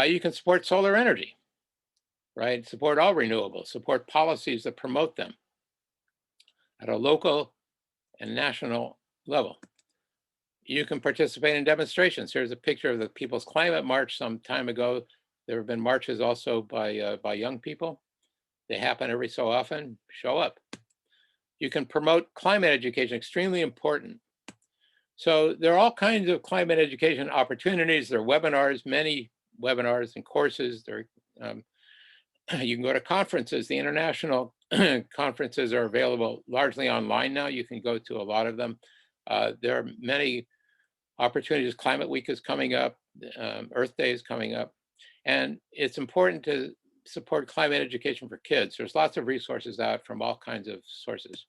You can support solar energy, right? Support all renewables, support policies that promote them at a local and national level. You can participate in demonstrations. Here's a picture of the People's Climate March some time ago. There have been marches also by young people. They happen every so often. Show up. You can promote climate education, extremely important. So there are all kinds of climate education opportunities. There are webinars, many webinars and courses. You can go to conferences. The international conferences are available largely online now. You can go to a lot of them. There are many opportunities. Climate Week is coming up. Earth Day is coming up. And it's important to support climate education for kids. There's lots of resources out from all kinds of sources.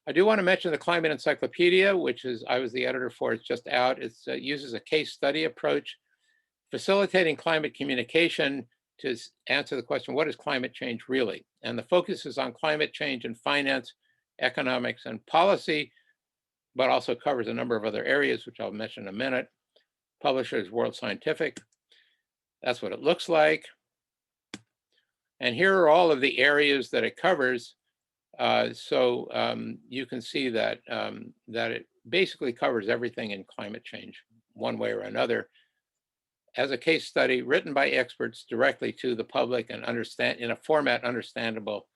I do want to mention the Climate Encyclopedia, which I was the editor for. It's just out. It uses a case study approach, facilitating climate communication to answer the question, what is climate change really? And the focus is on climate change in finance, economics, and policy, but also covers a number of other areas, which I'll mention in a minute. Publisher is World Scientific. That's what it looks like. And here are all of the areas that it covers. You can see that, that it basically covers everything in climate change, one way or another, as a case study written by experts directly to the public and in a format understandable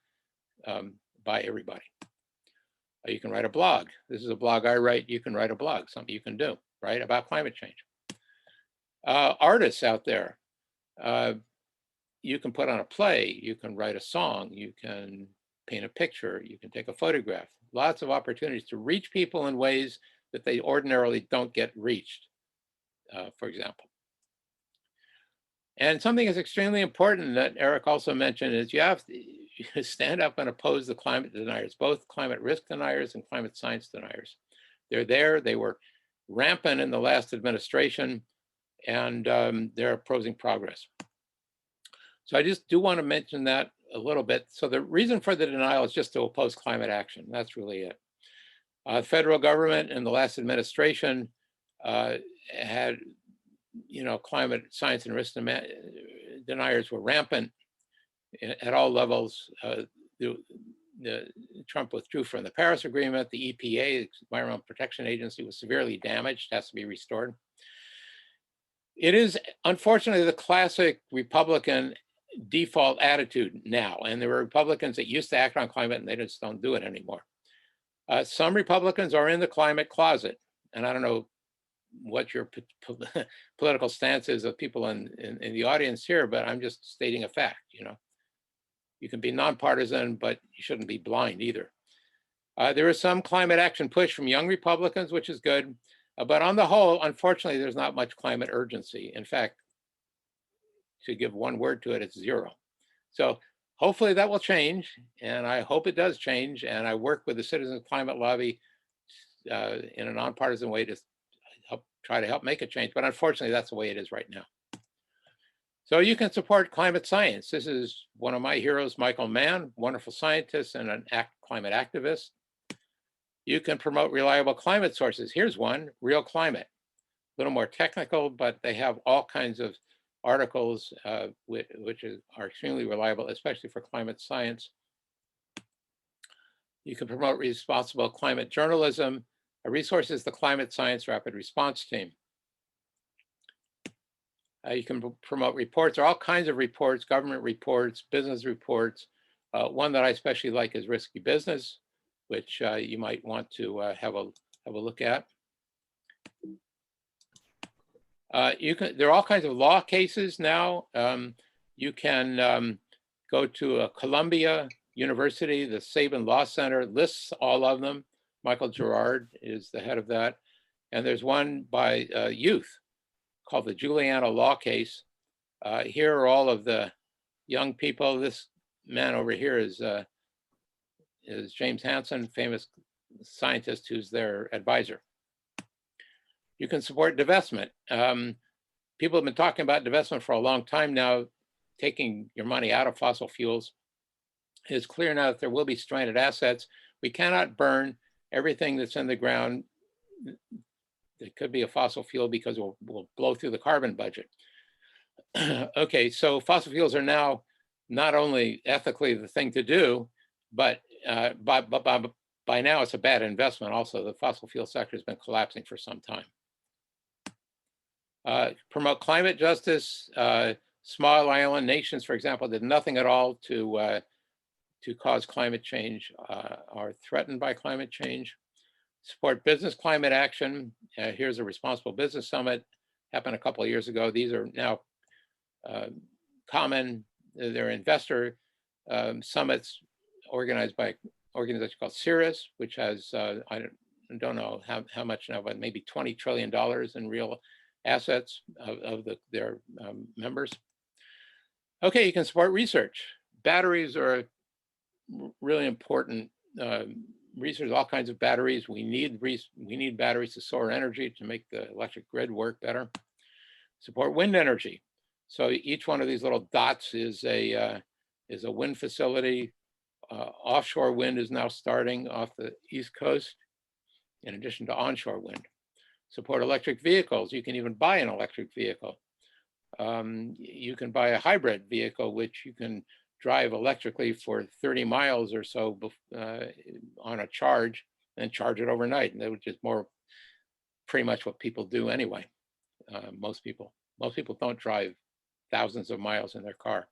by everybody. You can write a blog. This is a blog I write. You can write a blog, something you can do, right, about climate change. Artists out there, you can put on a play, you can write a song, you can paint a picture, you can take a photograph. Lots of opportunities to reach people in ways that they ordinarily don't get reached, for example. And something that's extremely important that Eric also mentioned is you have to stand up and oppose the climate deniers, both climate risk deniers and climate science deniers. They're there, they were rampant in the last administration, and they're opposing progress. So I just do want to mention that a little bit. So the reason for the denial is just to oppose climate action. That's really it. Federal government in the last administration had, climate science and risk deniers were rampant at all levels. Trump withdrew from the Paris Agreement. The EPA, Environmental Protection Agency, was severely damaged, has to be restored. It is unfortunately the classic Republican default attitude now, and there were Republicans that used to act on climate and they just don't do it anymore. Some Republicans are in the climate closet, and I don't know what your political stance is of people in the audience here, but I'm just stating a fact. You can be nonpartisan, but you shouldn't be blind either. There is some climate action push from young Republicans, which is good, but on the whole, unfortunately, there's not much climate urgency. In fact, to give one word to it, it's zero. So hopefully that will change, and I hope it does change, and I work with the Citizens Climate Lobby in a nonpartisan way to try to help make a change, but unfortunately that's the way it is right now. So you can support climate science. This is one of my heroes, Michael Mann, wonderful scientist and an climate activist. You can promote reliable climate sources. Here's one, Real Climate. A little more technical, but they have all kinds of articles which are extremely reliable, especially for climate science. You can promote responsible climate journalism. A resource is the Climate Science Rapid Response Team. You can promote reports. There are all kinds of reports, government reports, business reports. One that I especially like is Risky Business, which you might want to have a look at. There are all kinds of law cases now. You can go to Columbia University, the Sabin Law Center lists all of them. Michael Gerard is the head of that. And there's one by youth called the Juliana Law Case. Here are all of the young people. This man over here is James Hansen, famous scientist who's their advisor. You can support divestment. People have been talking about divestment for a long time now, taking your money out of fossil fuels. It's clear now that there will be stranded assets. We cannot burn everything that's in the ground. It could be a fossil fuel because we'll blow through the carbon budget. Okay, so fossil fuels are now not only ethically the thing to do, but by now it's a bad investment also. The fossil fuel sector has been collapsing for some time. Promote climate justice. Small island nations, for example, did nothing at all to to cause climate change are threatened by climate change. Support business climate action. Here's a Responsible Business Summit, happened a couple of years ago. These are now common. They're investor summits organized by an organization called Cirrus, which has, I don't know how much now, but maybe $20 trillion in real assets of their members. Okay, you can support research. Batteries are really important. Research, all kinds of batteries. We need batteries to store energy to make the electric grid work better. Support wind energy. So each one of these little dots is a wind facility. Offshore wind is now starting off the East Coast, in addition to onshore wind. Support electric vehicles. You can even buy an electric vehicle. You can buy a hybrid vehicle, which you can drive electrically for 30 miles or so on a charge, and charge it overnight. And which is pretty much what people do anyway. Most people don't drive thousands of miles in their car.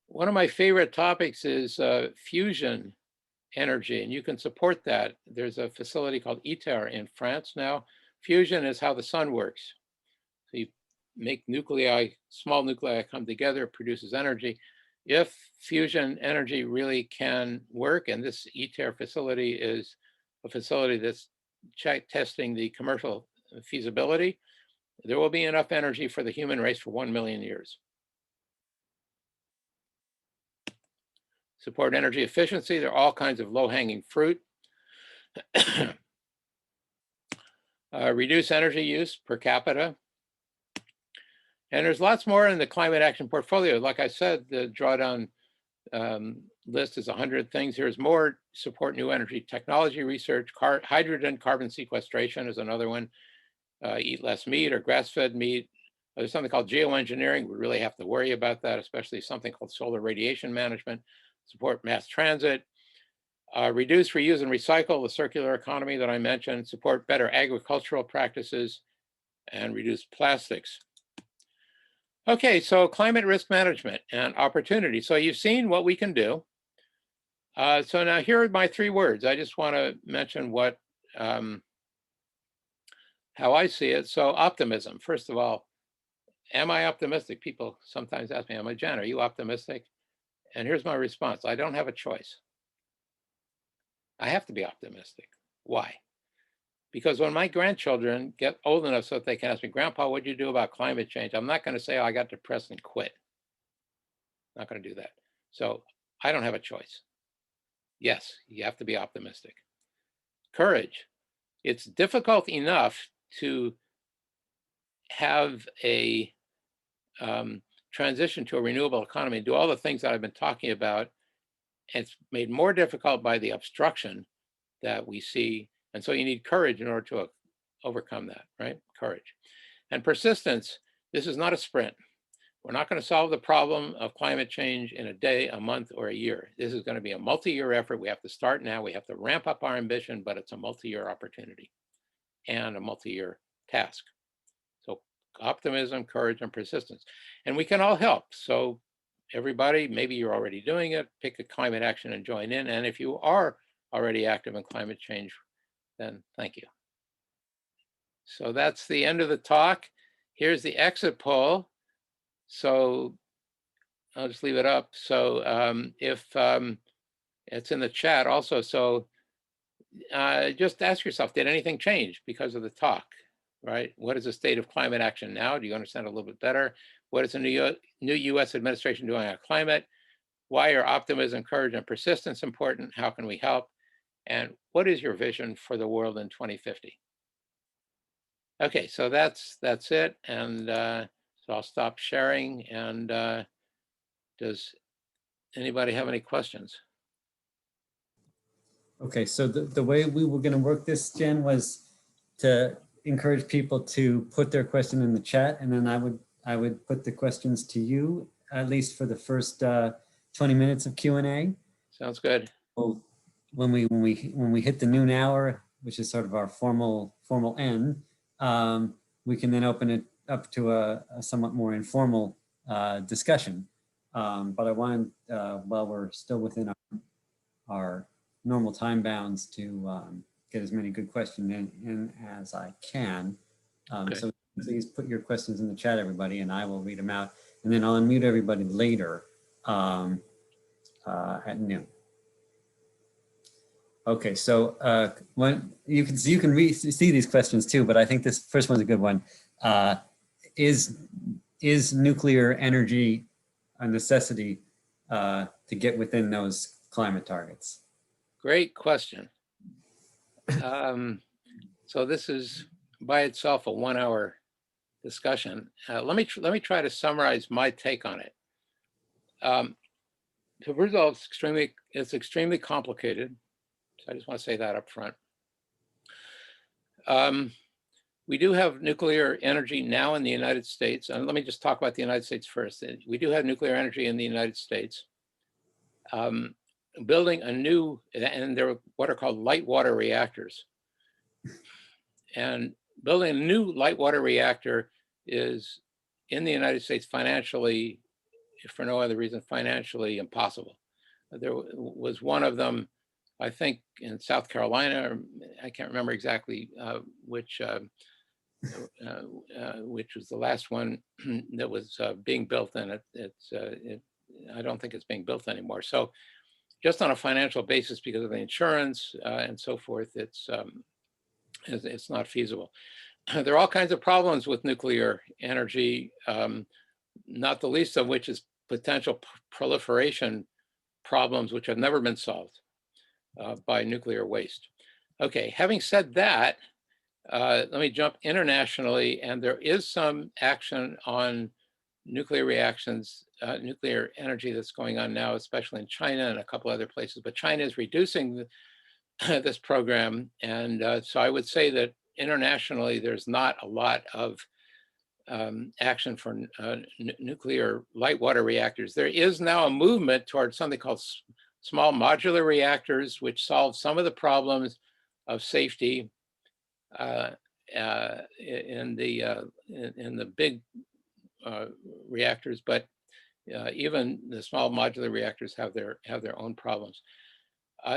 One of my favorite topics is fusion energy, and you can support that. There's a facility called ITER in France now. Fusion is how the sun works. So you make small nuclei come together, it produces energy. If fusion energy really can work, and this ITER facility is a facility that's testing the commercial feasibility, there will be enough energy for the human race for 1 million years. Support energy efficiency. There are all kinds of low-hanging fruit. Reduce energy use per capita. And there's lots more in the climate action portfolio. Like I said, the drawdown list is 100 things. Here's more. Support new energy technology research. Hydrogen carbon sequestration is another one. Eat less meat or grass-fed meat. There's something called geoengineering. We really have to worry about that, especially something called solar radiation management. Support mass transit. Reduce, reuse, and recycle, the circular economy that I mentioned. Support better agricultural practices and reduce plastics. Okay, so climate risk management and opportunity. So you've seen what we can do. So now here are my 3 words. I just want to mention how I see it. So optimism. First of all, am I optimistic? People sometimes ask me, Jen, are you optimistic? And here's my response. I don't have a choice. I have to be optimistic. Why? Because when my grandchildren get old enough so that they can ask me, Grandpa, what'd you do about climate change? I'm not going to say, oh, I got depressed and quit. I'm not going to do that. So I don't have a choice. Yes, you have to be optimistic. Courage. It's difficult enough to have a transition to a renewable economy, do all the things that I've been talking about. And it's made more difficult by the obstruction that we see. And so you need courage in order to overcome that, right? Courage. And persistence. This is not a sprint. We're not going to solve the problem of climate change in a day, a month, or a year. This is going to be a multi-year effort. We have to start now. We have to ramp up our ambition, but it's a multi-year opportunity and a multi-year task. So optimism, courage, and persistence. And we can all help. So everybody, maybe you're already doing it, pick a climate action and join in. And if you are already active in climate change, then thank you. So that's the end of the talk. Here's the exit poll. So I'll just leave it up. So if it's in the chat also, so just ask yourself, did anything change because of the talk, right? What is the state of climate action now? Do you understand a little bit better? What is the new US administration doing on climate? Why are optimism, courage, and persistence important? How can we help? And what is your vision for the world in 2050? Okay, so that's it. And so I'll stop sharing. And does anybody have any questions? Okay, so the way we were going to work this, Jen, was to encourage people to put their question in the chat, and then I would put the questions to you, at least for the first 20 minutes of Q&A. Sounds good. Well, when we hit the noon hour, which is sort of our formal end, we can then open it up to a somewhat more informal discussion. But I wanted, while we're still within our normal time bounds, to get as many good questions in as I can. Okay. So please put your questions in the chat, everybody, and I will read them out. And then I'll unmute everybody later at noon. Okay, so when you can see these questions too, but I think this first one's a good one. Is nuclear energy a necessity to get within those climate targets? Great question. So this is by itself a 1-hour discussion. Let me try to summarize my take on it. So first of all, it's extremely complicated. So I just want to say that up front. We do have nuclear energy now in the United States. And let me just talk about the United States first. We do have nuclear energy in the United States. Building a new, and they're what are called light water reactors. And building a new light water reactor is in the United States financially, if for no other reason, financially impossible. There was one of them, I think, in South Carolina, or I can't remember exactly which was the last one that was being built, and I don't think it's being built anymore. So just on a financial basis, because of the insurance and so forth, it's not feasible. There are all kinds of problems with nuclear energy, not the least of which is potential proliferation problems, which have never been solved by nuclear waste. Okay, having said that, let me jump internationally, and there is some action on nuclear reactions, nuclear energy that's going on now, especially in China and a couple other places, but China is reducing this program. And so I would say that internationally, there's not a lot of action for nuclear light water reactors. There is now a movement towards something called small modular reactors, which solve some of the problems of safety in the big reactors, but even the small modular reactors have their own problems.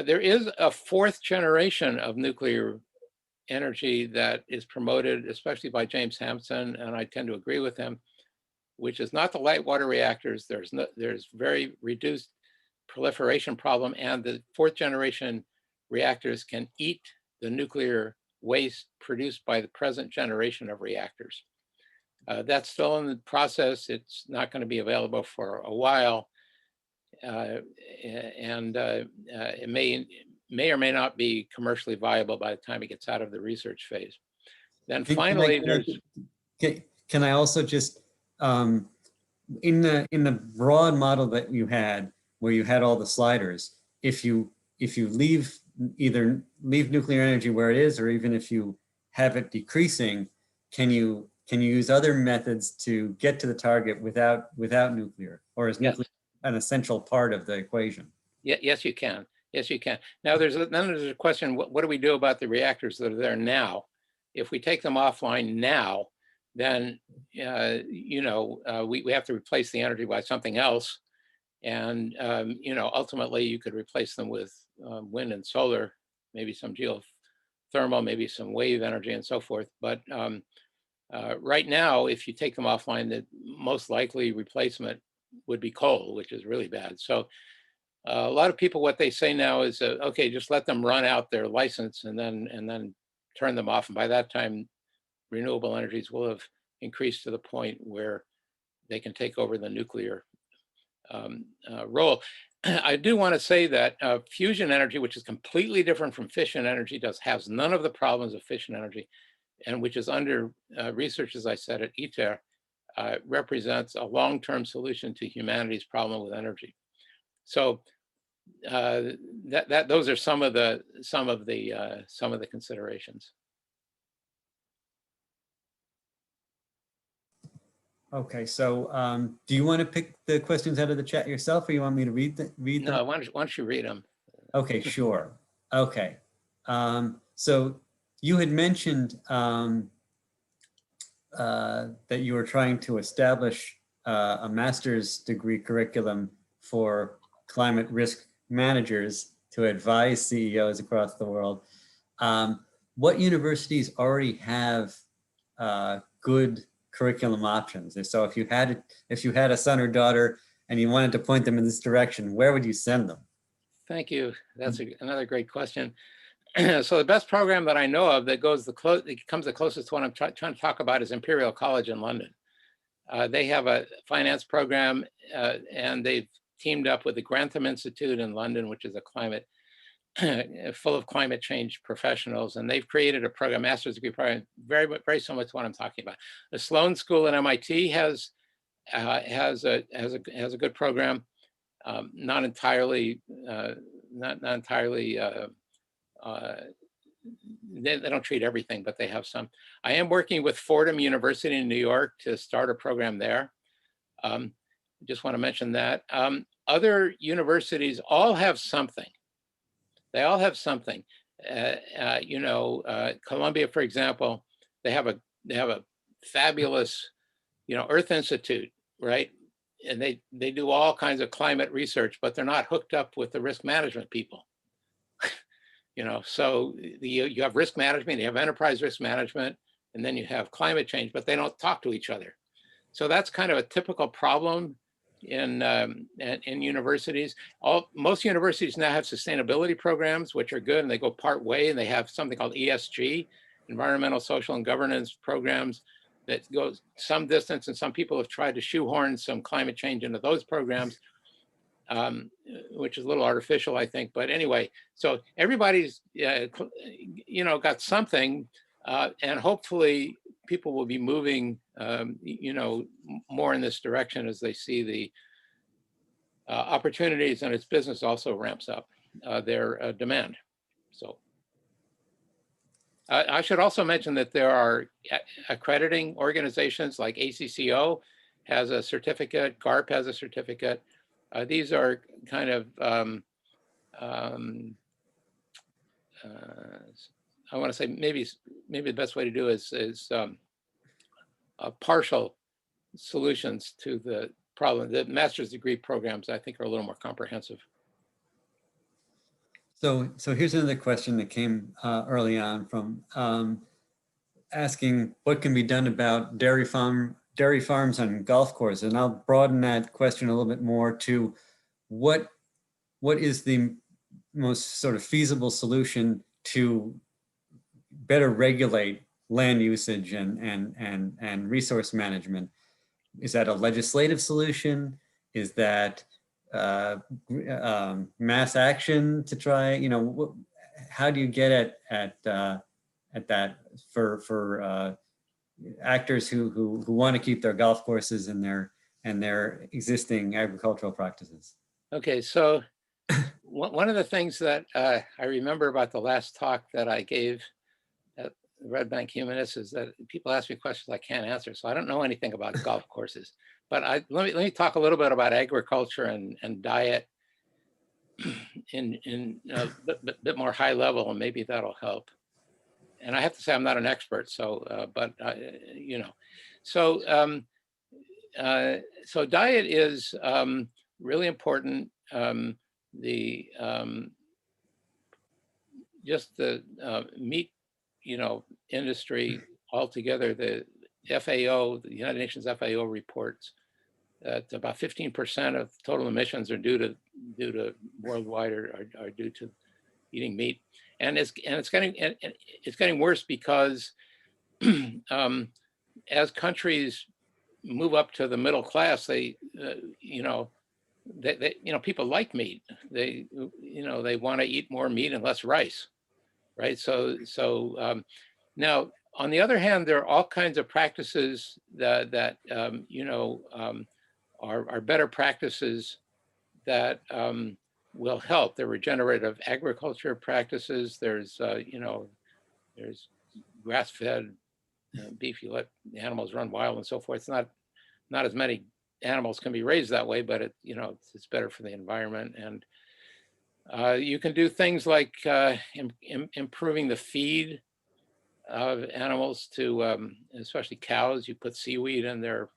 There is a 4th generation of nuclear energy that is promoted, especially by James Hampson, and I tend to agree with him, which is not the light water reactors. There's very reduced proliferation problem, and the 4th generation reactors can eat the nuclear waste produced by the present generation of reactors. That's still in the process. It's not going to be available for a while, and it may or may not be commercially viable by the time it gets out of the research phase. Then finally, can I also just in the broad model that you had, where you had all the sliders, if you either leave nuclear energy where it is, or even if you have it decreasing, can you use other methods to get to the target without nuclear, or is nuclear an essential part of the equation? Yes, you can. Yes, you can. Now, there's a question: what do we do about the reactors that are there now? If we take them offline now, then we have to replace the energy by something else, and ultimately you could replace them with wind and solar, maybe some geothermal, maybe some wave energy, and so forth. But right now, if you take them offline, the most likely replacement would be coal, which is really bad. So a lot of people, what they say now is, okay, just let them run out their license and then turn them off. And by that time, renewable energies will have increased to the point where they can take over the nuclear role. I do want to say that fusion energy, which is completely different from fission energy, has none of the problems of fission energy, and which is under research, as I said, at ITER, represents a long-term solution to humanity's problem with energy. So those are some of the considerations. Okay, so do you want to pick the questions out of the chat yourself, or you want me to read them? No, why don't you read them? Okay, sure. Okay, so you had mentioned that you were trying to establish a master's degree curriculum for climate risk managers to advise CEOs across the world. What universities already have good curriculum options? And so if you had a son or daughter and you wanted to point them in this direction, where would you send them? Thank you. That's another great question. So the best program that I know of that comes the closest to what I'm trying to talk about is Imperial College in London. They have a finance program, and they've teamed up with the Grantham Institute in London, which is a climate full of climate change professionals, and they've created a program, master's degree program, very similar to what I'm talking about. The Sloan School at MIT has a good program, not entirely they don't treat everything, but they have some. I am working with Fordham University in New York to start a program there. Just want to mention that. Other universities all have something. They all have something. Columbia, for example, they have a fabulous, Earth Institute, right? And they do all kinds of climate research, but they're not hooked up with the risk management people. So you have risk management, you have enterprise risk management, and then you have climate change, but they don't talk to each other. So that's kind of a typical problem in universities. Most universities now have sustainability programs, which are good, and they go part way, and they have something called ESG, environmental, social, and governance programs that goes some distance, and some people have tried to shoehorn some climate change into those programs. Which is a little artificial, I think. But anyway, so everybody's, got something, and hopefully people will be moving, more in this direction as they see the opportunities, and its business also ramps up their demand. So I should also mention that there are accrediting organizations like ACCO has a certificate, GARP has a certificate. These are kind of, I want to say maybe the best way to do is partial solutions to the problem. The master's degree programs, I think, are a little more comprehensive. So here's another question that came early on from asking what can be done about dairy farms and golf courses. And I'll broaden that question a little bit more to what is the most sort of feasible solution to better regulate land usage and resource management? Is that a legislative solution? Is that mass action to try? How do you get at that for actors who want to keep their golf courses and their existing agricultural practices? Okay, so one of the things that I remember about the last talk that I gave at Red Bank Humanist is that people ask me questions I can't answer. So I don't know anything about golf courses, but let me talk a little bit about agriculture and diet in a bit more high level, and maybe that'll help. And I have to say I'm not an expert, so so diet is really important. Just the meat, industry altogether, the FAO, the United Nations FAO reports that about 15% of total emissions are due to worldwide are due to eating meat, and it's getting worse because as countries move up to the middle class, people like meat. They want to eat more meat and less rice, right? So now, on the other hand, there are all kinds of practices that are better practices that will help. There are regenerative agriculture practices. There's there's grass-fed beef. You let the animals run wild and so forth. It's not as many animals can be raised that way, but it's better for the environment. And you can do things like improving the feed of animals to, especially cows. You put seaweed in their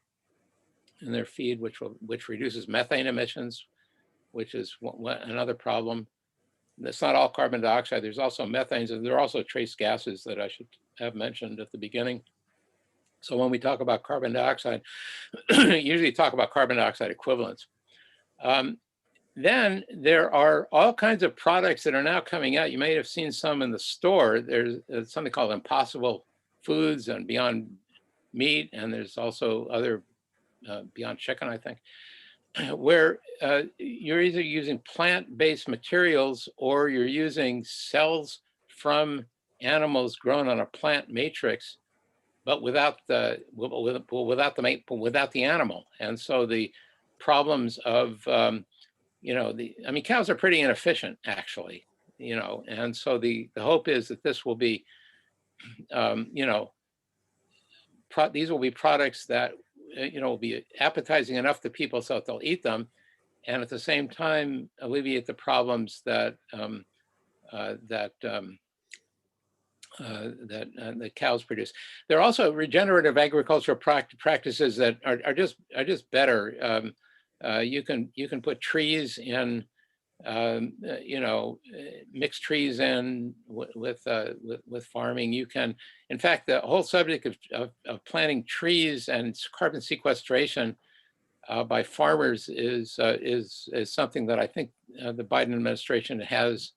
in their feed, which reduces methane emissions, which is another problem. It's not all carbon dioxide. There's also methanes, and there are also trace gases that I should have mentioned at the beginning. So when we talk about carbon dioxide, usually talk about carbon dioxide equivalents. Then there are all kinds of products that are now coming out. You may have seen some in the store. There's something called Impossible Foods and Beyond Meat, and there's also other Beyond Chicken, I think, where you're either using plant-based materials or you're using cells from animals grown on a plant matrix, but without the animal. And so the problems of I mean, cows are pretty inefficient, actually, and so the hope is that this will be, these will be products that, will be appetizing enough to people so that they'll eat them, and at the same time alleviate the problems that that cows produce. There are also regenerative agricultural practices that are just better. You can put trees in, mix trees in with farming. You can, in fact, the whole subject of planting trees and carbon sequestration by farmers is something that I think the Biden administration has.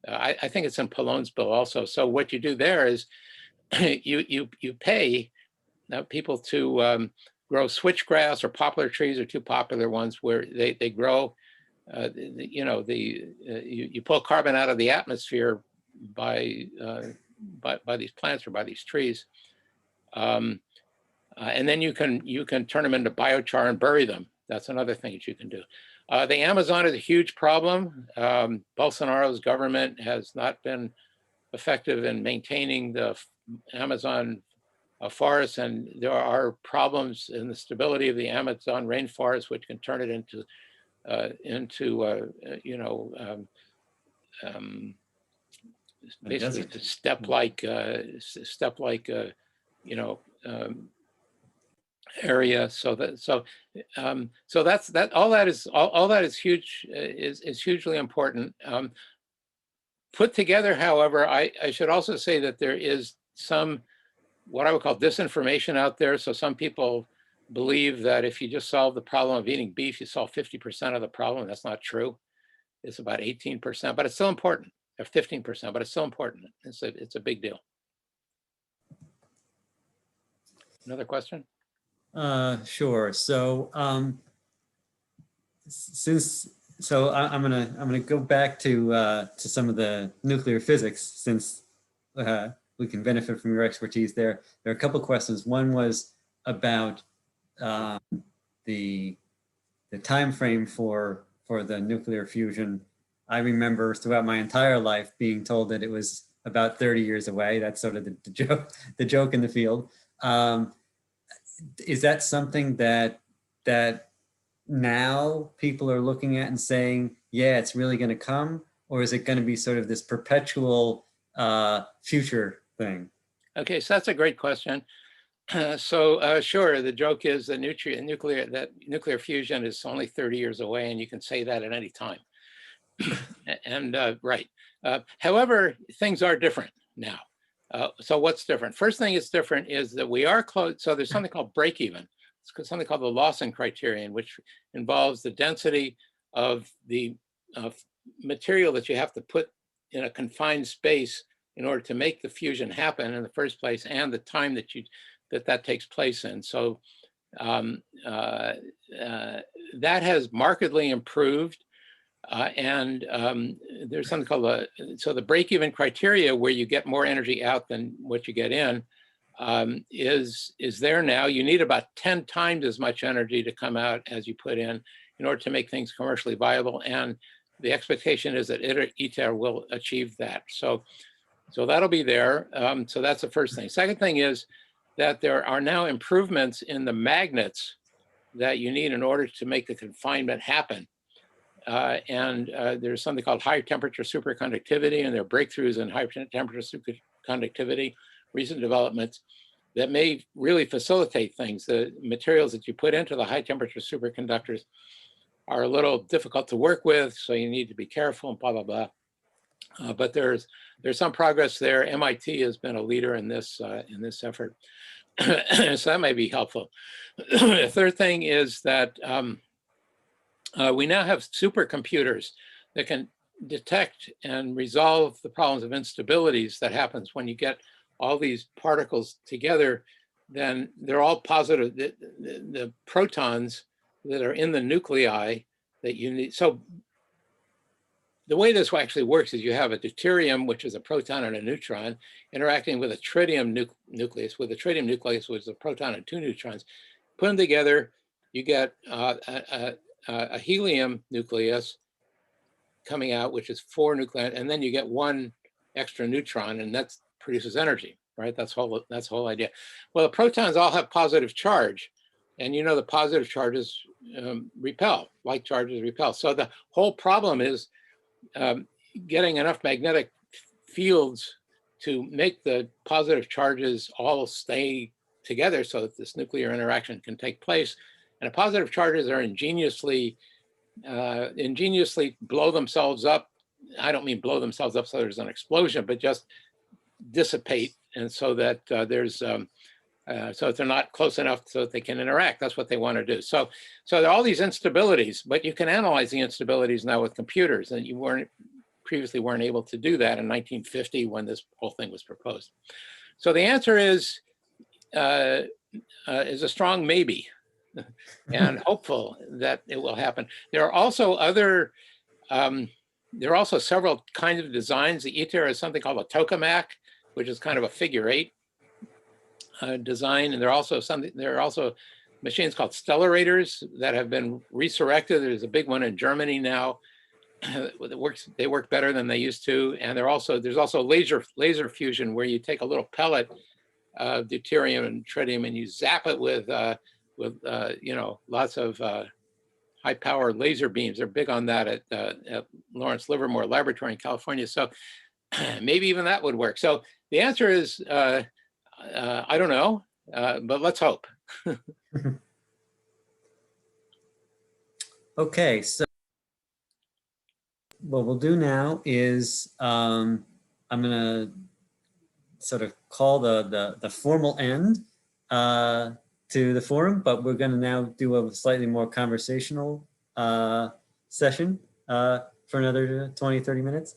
I think it's in Pallone's bill also. So what you do there is you pay people to grow switchgrass or poplar trees are two popular ones where they grow. You pull carbon out of the atmosphere by these plants or by these trees, and then you can turn them into biochar and bury them. That's another thing that you can do. The Amazon is a huge problem. Bolsonaro's government has not been effective in maintaining the Amazon forests, and there are problems in the stability of the Amazon rainforest, which can turn it into basically step-like area. So that's all that is huge, is hugely important. Put together, however, I should also say that there is some what I would call disinformation out there. So some people believe that if you just solve the problem of eating beef, you solve 50% of the problem. That's not true. It's about 18%, but it's still important, or 15%, but it's still important. It's a big deal. Another question? Sure. So I'm gonna go back to some of the nuclear physics, since we can benefit from your expertise there. There are a couple of questions. One was about the time frame for the nuclear fusion. I remember throughout my entire life being told that it was about 30 years away. That's sort of the joke in the field. Is that something that now people are looking at and saying, yeah, it's really going to come? Or is it going to be sort of this perpetual future thing? Okay, so that's a great question. Sure, the joke is that nuclear fusion is only 30 years away, and you can say that at any time. And right. However, things are different now. So what's different? First thing that's different is that we are close. So there's something called break-even. It's something called the Lawson criterion, which involves the density of the material that you have to put in a confined space in order to make the fusion happen in the first place, and the time that takes place in. So that has markedly improved. And there's something called the break-even criteria, where you get more energy out than what you get in, is there now. You need about 10 times as much energy to come out as you put in order to make things commercially viable. And the expectation is that ITER will achieve that. So that'll be there. So that's the first thing. Second thing is that there are now improvements in the magnets that you need in order to make the confinement happen. There's something called high temperature superconductivity, and there are breakthroughs in high temperature superconductivity, recent developments that may really facilitate things. The materials that you put into the high temperature superconductors are a little difficult to work with, so you need to be careful and blah, blah, blah. But there's some progress there. MIT has been a leader in this effort. So that may be helpful. The third thing is that we now have supercomputers that can detect and resolve the problems of instabilities that happens when you get all these particles together. Then they're all positive. The protons that are in the nuclei that you need. So the way this actually works is you have a deuterium, which is a proton and a neutron, interacting with a tritium nucleus, with a tritium nucleus, which is a proton and 2 neutrons. Put them together, you get a helium nucleus coming out, which is 4 nuclei, and then you get 1 extra neutron, and that produces energy, right? That's the whole idea. Well, the protons all have positive charge, and you know the positive charges repel, like charges repel. So the whole problem is getting enough magnetic fields to make the positive charges all stay together so that this nuclear interaction can take place. And the positive charges are ingeniously blow themselves up. I don't mean blow themselves up so there's an explosion, but just dissipate, and so that so they're not close enough so that they can interact. That's what they want to do. So there are all these instabilities, but you can analyze the instabilities now with computers, and you previously weren't able to do that in 1950 when this whole thing was proposed. So the answer is a strong maybe, and hopeful that it will happen. There are also several kinds of designs. The ITER is something called a tokamak, which is kind of a figure 8 design, and there are also machines called stellarators that have been resurrected. There's a big one in Germany now. They work better than they used to, and there's also laser fusion, where you take a little pellet of deuterium and tritium and you zap it with lots of high-powered laser beams. They're big on that at Lawrence Livermore Laboratory in California. So maybe even that would work. So the answer is I don't know, but let's hope. Okay, so what we'll do now is I'm going to sort of call the formal end to the forum, but we're going to now do a slightly more conversational session for another 20, 30 minutes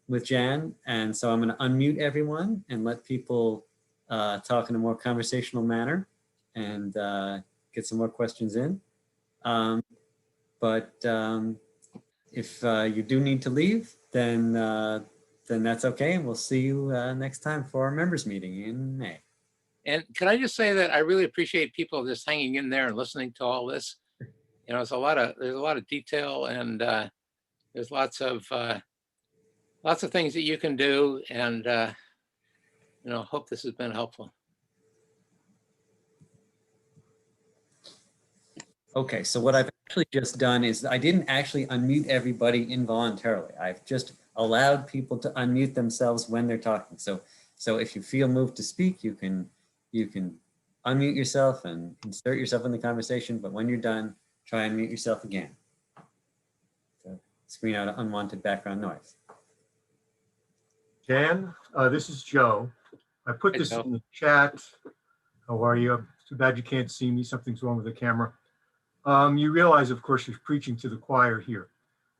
with Jan. And so I'm going to unmute everyone and let people talk in a more conversational manner and get some more questions in. But if you do need to leave, then that's okay. And we'll see you next time for our members meeting in May. And can I just say that I really appreciate people just hanging in there and listening to all this. You know, there's a lot of detail, and there's lots of things that you can do, and hope this has been helpful. Okay, so what I've actually just done is I didn't actually unmute everybody involuntarily. I've just allowed people to unmute themselves when they're talking. So if you feel moved to speak, you can unmute yourself and insert yourself in the conversation, but when you're done, try and mute yourself again to screen out unwanted background noise. Jan, this is Joe. I put Hey, this Joe. in the chat. How are you? Too bad you can't see me. Something's wrong with the camera. You realize, of course, you're preaching to the choir here.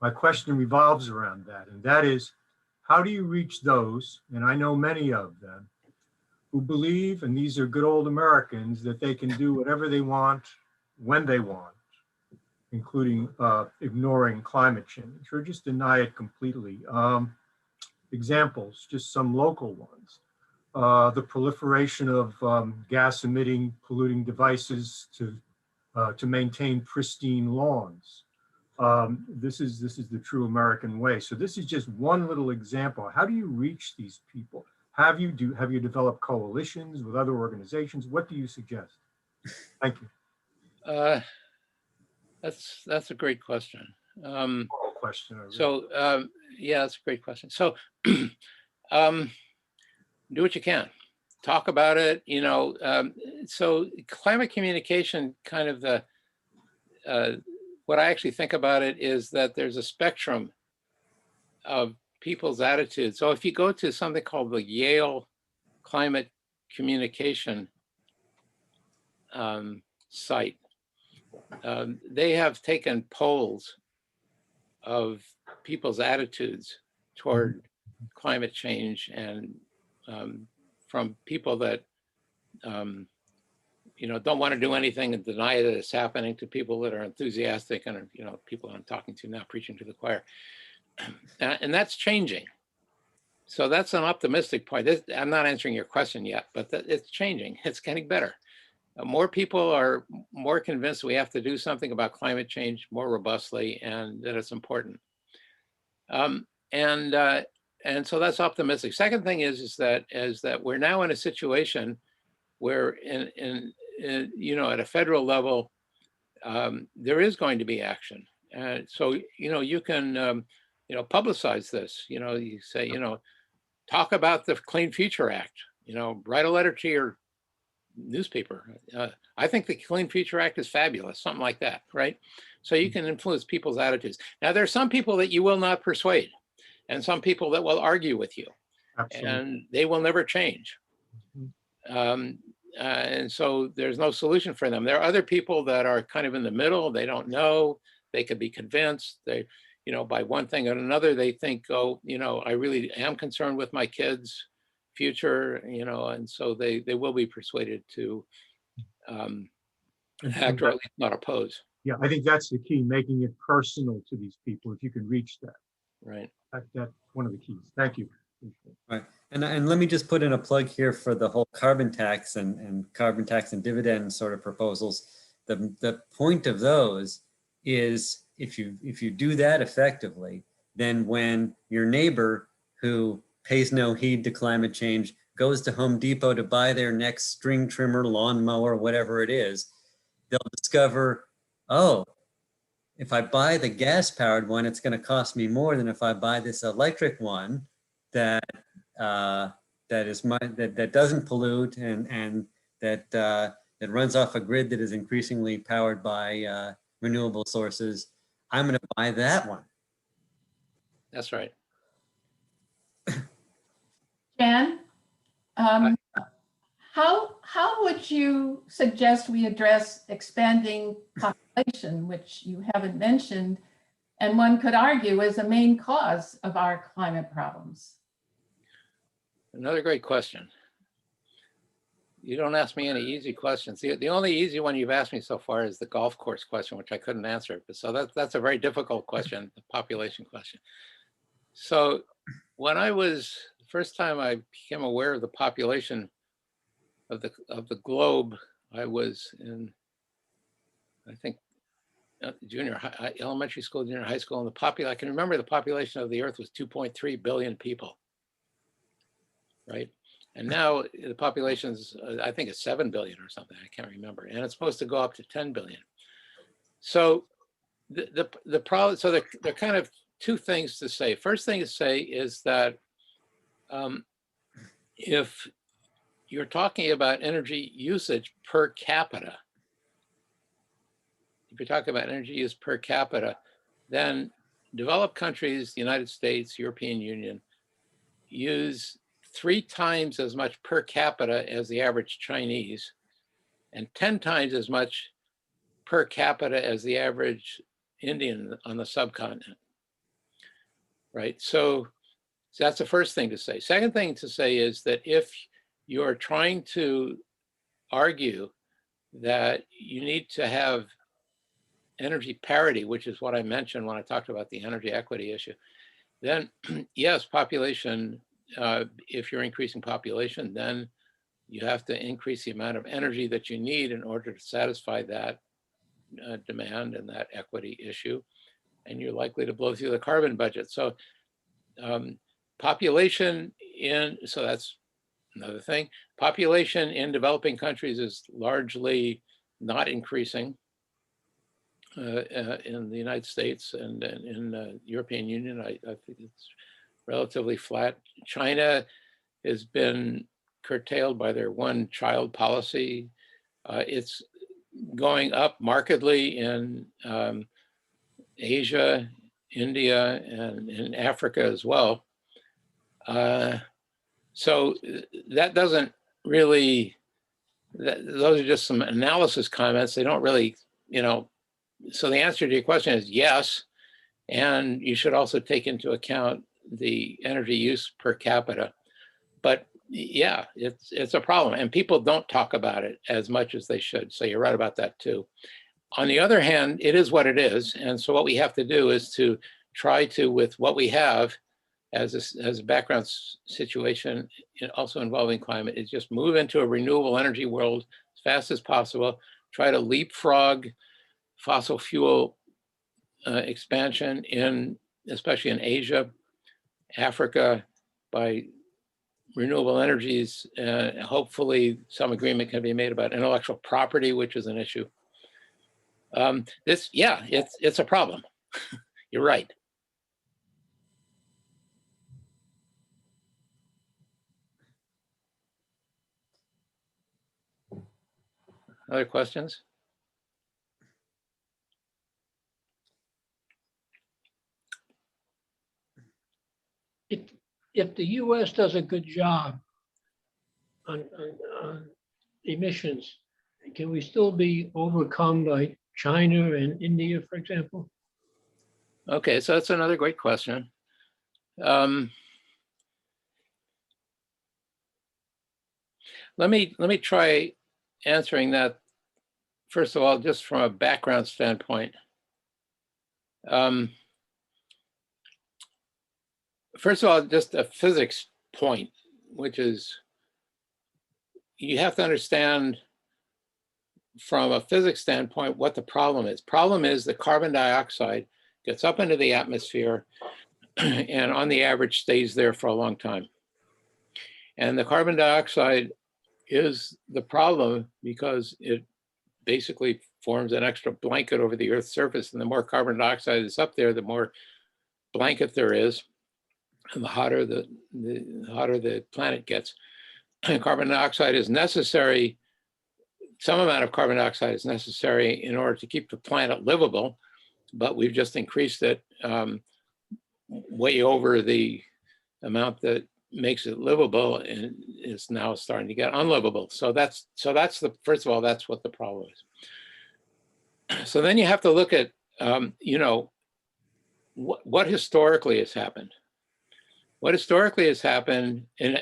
My question revolves around that, and that is, how do you reach those, and I know many of them, who believe, and these are good old Americans, that they can do whatever they want, when they want, including ignoring climate change, or just deny it completely. Examples, just some local ones. The proliferation of gas-emitting, polluting devices to maintain pristine lawns. This is the true American way. So this is just one little example. How do you reach these people? Have you developed coalitions with other organizations? What do you suggest? Thank you. That's a great question. Question. Yeah, that's a great question. So do what you can. talk about it, so climate communication, kind of what I actually think about it is that there's a spectrum of people's attitudes. So if you go to something called the Yale Climate Communication site, they have taken polls of people's attitudes toward climate change, and from people that don't want to do anything and deny that it's happening, to people that are enthusiastic and are, people I'm talking to now, preaching to the choir. And that's changing. So that's an optimistic point. I'm not answering your question yet, but it's changing. It's getting better. More people are more convinced we have to do something about climate change more robustly, and that it's important. And so that's optimistic. Second thing is that we're now in a situation where at a federal level, there is going to be action. So, you can, publicize this, you say, talk about the Clean Future Act, write a letter to your newspaper. I think the Clean Future Act is fabulous, something like that, right? So you can influence people's attitudes. Now, there are some people that you will not persuade, and some people that will argue with you. Absolutely. And they will never change. And so there's no solution for them. There are other people that are kind of in the middle. They don't know. They could be convinced. They, by one thing or another, they think, oh, I really am concerned with my kids' future, and so they will be persuaded to act, or at least not oppose. Yeah, I think that's the key, making it personal to these people, if you can reach that. Right. That's one of the keys. Thank you. Right. And let me just put in a plug here for the whole carbon tax and carbon tax and dividend sort of proposals. The point of those is, if you do that effectively, then when your neighbor who pays no heed to climate change goes to Home Depot to buy their next string trimmer, lawnmower, whatever it is, they'll discover, oh, if I buy the gas powered one, it's going to cost me more than if I buy this electric one that that doesn't pollute and that runs off a grid that is increasingly powered by renewable sources. I'm going to buy that one. That's right. Jan, how would you suggest we address expanding population, which you haven't mentioned, and one could argue is a main cause of our climate problems? Another great question. You don't ask me any easy questions. The only easy one you've asked me so far is the golf course question, which I couldn't answer. But so that's a very difficult question, the population question. So when the first time I became aware of the population of the globe, I was in, I think, elementary school, junior high school, and I can remember the population of the Earth was 2.3 billion people, right? And now the population's, I think it's 7 billion or something, I can't remember. And it's supposed to go up to 10 billion. So the problem, so there are kind of two things to say. First thing to say is that if you're talking about energy usage per capita, if you're talking about energy use per capita, then developed countries, the United States, European Union, use 3 times as much per capita as the average Chinese, and 10 times as much per capita as the average Indian on the subcontinent, right? So that's the first thing to say. Second thing to say is that if you're trying to argue that you need to have energy parity, which is what I mentioned when I talked about the energy equity issue, then yes, population, if you're increasing population, then you have to increase the amount of energy that you need in order to satisfy that demand and that equity issue. And you're likely to blow through the carbon budget. So population so that's another thing. Population in developing countries is largely not increasing in the United States, and in the European Union, I think it's relatively flat. China has been curtailed by their one-child policy. It's going up markedly in Asia, India, and in Africa as well. So that doesn't really, those are just some analysis comments. They don't really, so the answer to your question is yes. And you should also take into account the energy use per capita. But yeah, it's a problem, and people don't talk about it as much as they should. So you're right about that too. On the other hand, it is what it is. And so what we have to do is to try to, with what we have as a background situation, also involving climate, is just move into a renewable energy world as fast as possible, try to leapfrog fossil fuel expansion especially in Asia, Africa, by renewable energies. Hopefully some agreement can be made about intellectual property, which is an issue. It's a problem. You're right. Other questions? If the US does a good job on emissions, can we still be overcome by China and India, for example? Okay, so that's another great question. Let me try answering that, first of all, just from a background standpoint. First of all, just a physics point, which is you have to understand from a physics standpoint what the problem is. Problem is that carbon dioxide gets up into the atmosphere and on the average stays there for a long time. And the carbon dioxide is the problem because it basically forms an extra blanket over the Earth's surface. And the more carbon dioxide is up there, the more blanket there is, and the hotter the planet gets. Carbon dioxide is necessary. Some amount of carbon dioxide is necessary in order to keep the planet livable, but we've just increased it way over the amount that makes it livable, and is now starting to get unlivable. So that's the, first of all, that's what the problem is. So then you have to look at what historically has happened. What historically has happened in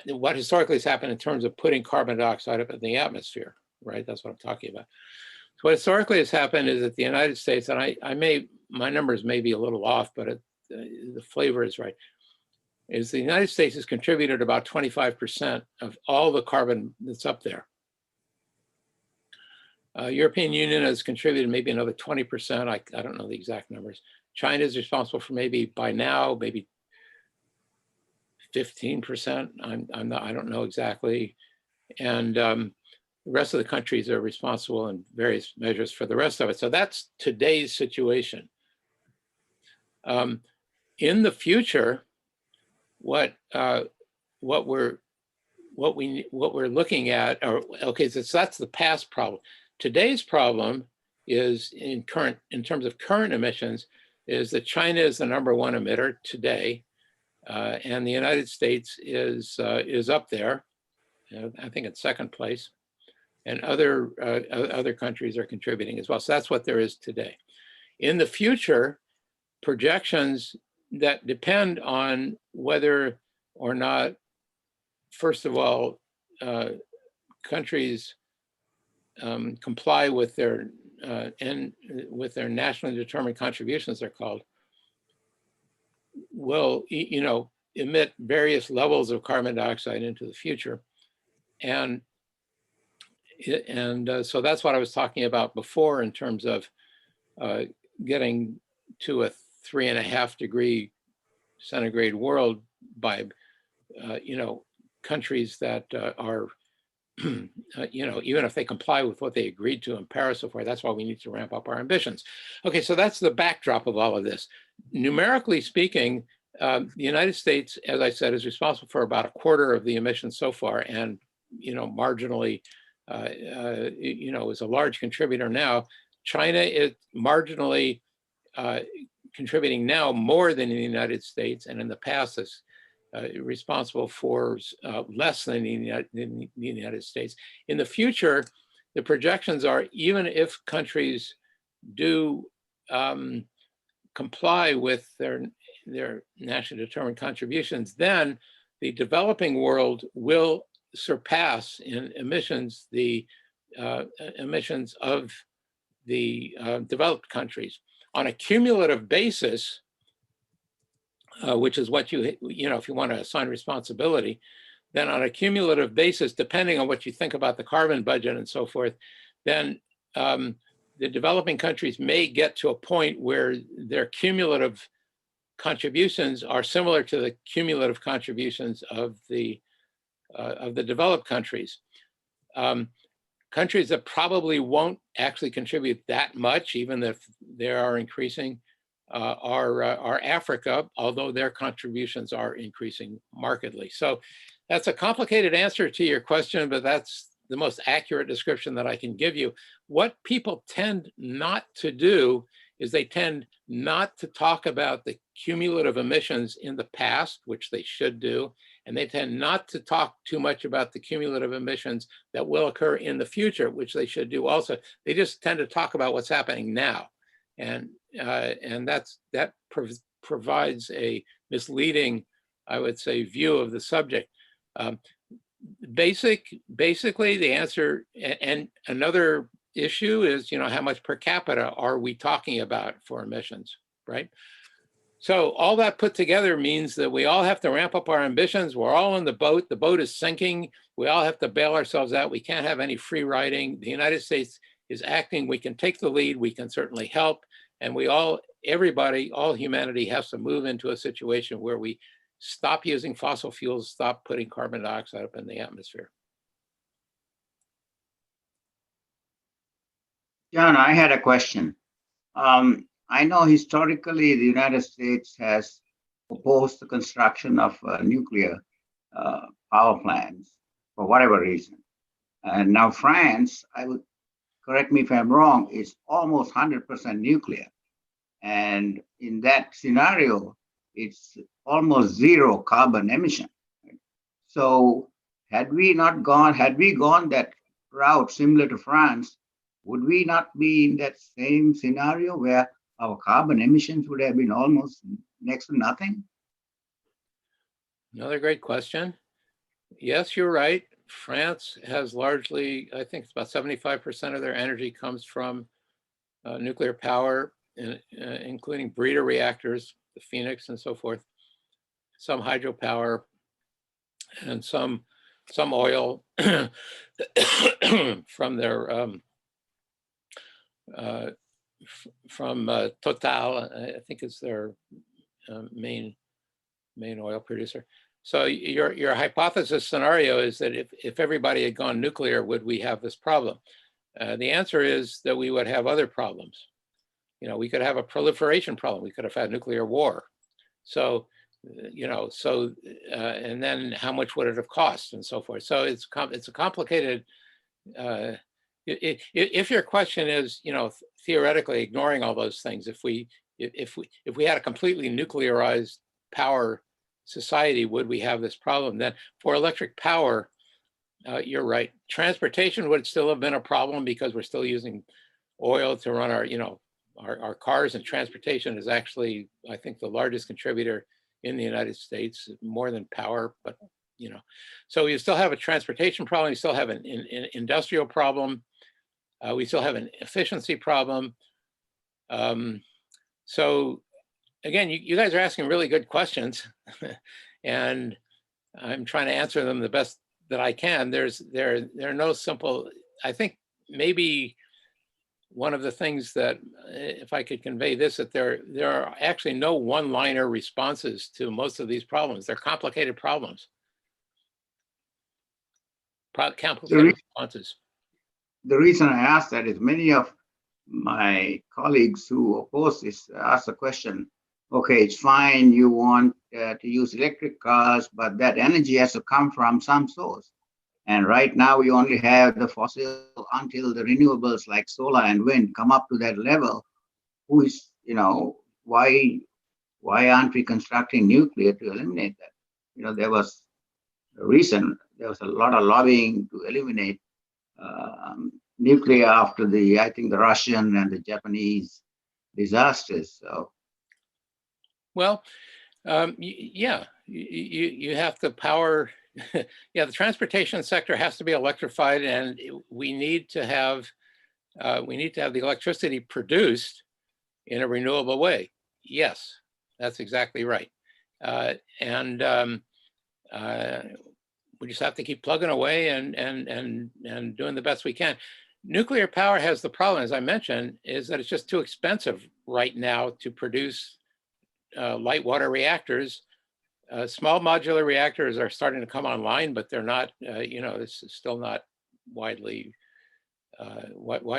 terms of putting carbon dioxide up in the atmosphere, right? That's what I'm talking about. So what historically has happened is that the United States, and my numbers may be a little off, but the flavor is right, is the United States has contributed about 25% of all the carbon that's up there. European Union has contributed maybe another 20%. I don't know the exact numbers. China is responsible for maybe, by now, maybe 15%. I don't know exactly. And the rest of the countries are responsible in various measures for the rest of it. So that's today's situation. In the future, what we're looking at, so that's the past problem. Today's problem is in terms of current emissions, is that China is the #1 emitter today, and the United States is up there. I think in second place, and other countries are contributing as well. So that's what there is today. In the future, projections that depend on whether or not, first of all, countries comply with their nationally determined contributions, they're called, will emit various levels of carbon dioxide into the future, and so that's what I was talking about before in terms of getting to a 3.5 degree centigrade world by countries that are even if they comply with what they agreed to in Paris so far. That's why we need to ramp up our ambitions. Okay, so that's the backdrop of all of this. Numerically speaking, the United States, as I said, is responsible for about 1/4 of the emissions so far, and marginally, is a large contributor now. China is marginally contributing now more than the United States, and in the past is responsible for less than the United States. In the future, the projections are, even if countries do comply with their nationally determined contributions, then the developing world will surpass in emissions the emissions of the developed countries. On a cumulative basis, which is what if you want to assign responsibility, then on a cumulative basis, depending on what you think about the carbon budget and so forth, then the developing countries may get to a point where their cumulative contributions are similar to the cumulative contributions of the developed countries. Countries that probably won't actually contribute that much, even if they are increasing, are Africa, although their contributions are increasing markedly. So that's a complicated answer to your question, but that's the most accurate description that I can give you. What people tend not to do is they tend not to talk about the cumulative emissions in the past, which they should do, and they tend not to talk too much about the cumulative emissions that will occur in the future, which they should do also. They just tend to talk about what's happening now. And that provides a misleading, I would say, view of the subject. Basically, the answer, and another issue is, how much per capita are we talking about for emissions, right? So all that put together means that we all have to ramp up our ambitions. We're all in the boat. The boat is sinking. We all have to bail ourselves out. We can't have any free riding. The United States is acting. We can take the lead. We can certainly help. And everybody, all humanity has to move into a situation where we stop using fossil fuels, stop putting carbon dioxide up in the atmosphere. John, I had a question. I know historically the United States has opposed the construction of nuclear power plants for whatever reason. And now France, correct me if I'm wrong, is almost 100% nuclear. And in that scenario, it's almost zero carbon emission. So had we gone that route similar to France, would we not be in that same scenario where our carbon emissions would have been almost next to nothing? Another great question. Yes, you're right. France has largely, I think it's about 75% of their energy comes from nuclear power, including breeder reactors, the Phoenix and so forth, some hydropower, and some oil from their from Total, I think is their main oil producer. So your hypothesis scenario is that if everybody had gone nuclear, would we have this problem? The answer is that we would have other problems. We could have a proliferation problem. We could have had nuclear war. So, and then how much would it have cost and so forth. So it's a complicated, if your question is, theoretically ignoring all those things, if we had a completely nuclearized power society, would we have this problem? Then for electric power, you're right. Transportation would still have been a problem because we're still using oil to run our cars, and transportation is actually, I think, the largest contributor in the United States, more than power, but so you still have a transportation problem, you still have an industrial problem, we still have an efficiency problem. So again, you guys are asking really good questions and I'm trying to answer them the best that I can. There are no simple, I think maybe one of the things that, if I could convey this, that there are actually no one-liner responses to most of these problems. They're complicated problems. Complicated responses. The reason I ask that is many of my colleagues who oppose this ask the question, okay, it's fine, you want to use electric cars, but that energy has to come from some source. And right now we only have the fossil until the renewables like solar and wind come up to that level. Who is, why aren't we constructing nuclear to eliminate that? There was a lot of lobbying to eliminate nuclear after I think the Russian and the Japanese disasters. So, Well, yeah, you have to power. Yeah, the transportation sector has to be electrified, and we need to have the electricity produced in a renewable way. Yes, that's exactly right. And we just have to keep plugging away and doing the best we can. Nuclear power has the problem, as I mentioned, is that it's just too expensive right now to produce light water reactors. Small modular reactors are starting to come online, but they're not, this is still not widely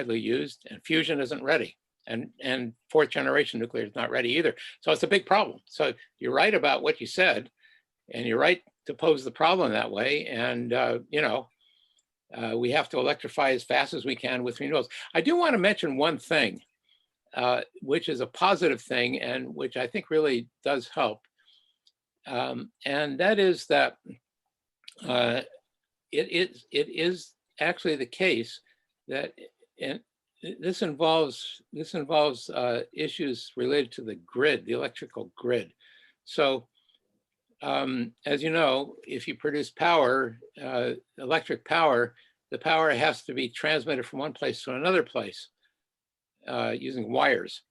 used, and fusion isn't ready. And fourth generation nuclear is not ready either. So it's a big problem. So you're right about what you said, and you're right to pose the problem that way. And, we have to electrify as fast as we can with renewables. I do want to mention one thing, which is a positive thing and which I think really does help. And that is that it is actually the case that this involves issues related to the grid, the electrical grid. So as you know, if you produce power, electric power, the power has to be transmitted from one place to another place using wires.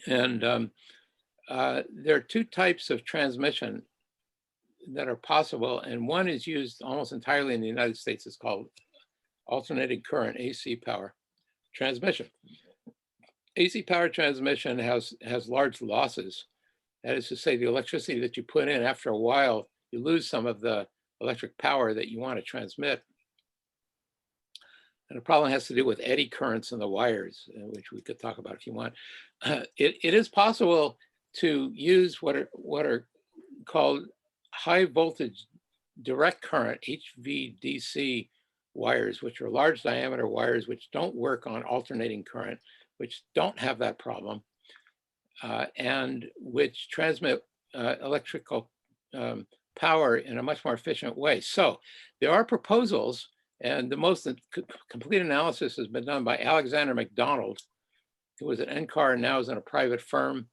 And there are two types of transmission that are possible, and one is used almost entirely in the United States. It's called alternating current, AC power transmission. AC power transmission has large losses. That is to say, the electricity that you put in, after a while, you lose some of the electric power that you want to transmit. And the problem has to do with eddy currents in the wires, which we could talk about if you want. It is possible to use what are called high voltage direct current, HVDC wires, which are large diameter wires which don't work on alternating current, which don't have that problem, and which transmit electrical power in a much more efficient way. So there are proposals, and the most complete analysis has been done by Alexander McDonald, who was at NCAR and now is in a private firm.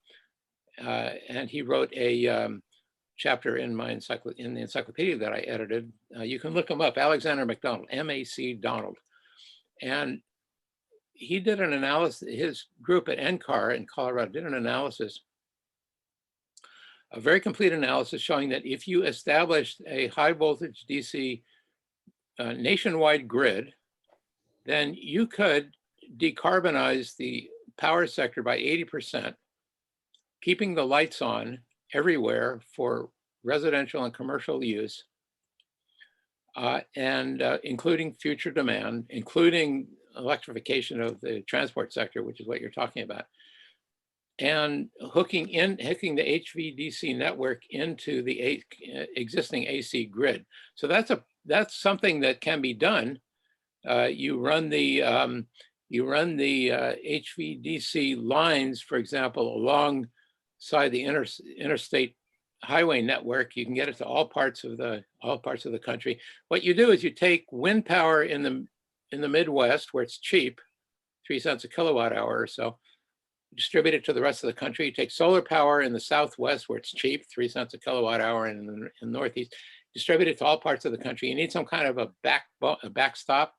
And he wrote a chapter in the encyclopedia that I edited. You can look him up, Alexander McDonald, M-A-C Donald. And he did an analysis, his group at NCAR in Colorado did an analysis, a very complete analysis showing that if you established a high voltage DC nationwide grid, then you could decarbonize the power sector by 80%, keeping the lights on everywhere for residential and commercial use, and including future demand, including electrification of the transport sector, which is what you're talking about, and hooking the HVDC network into the existing AC grid. So that's something that can be done. You run the HVDC lines, for example, alongside the interstate highway network. You can get it to all parts of the country. What you do is you take wind power in the Midwest, where it's cheap, 3 cents a kilowatt hour or so, distribute it to the rest of the country. You take solar power in the Southwest, where it's cheap, 3 cents a kilowatt hour, and in the Northeast, distribute it to all parts of the country. You need some kind of a backstop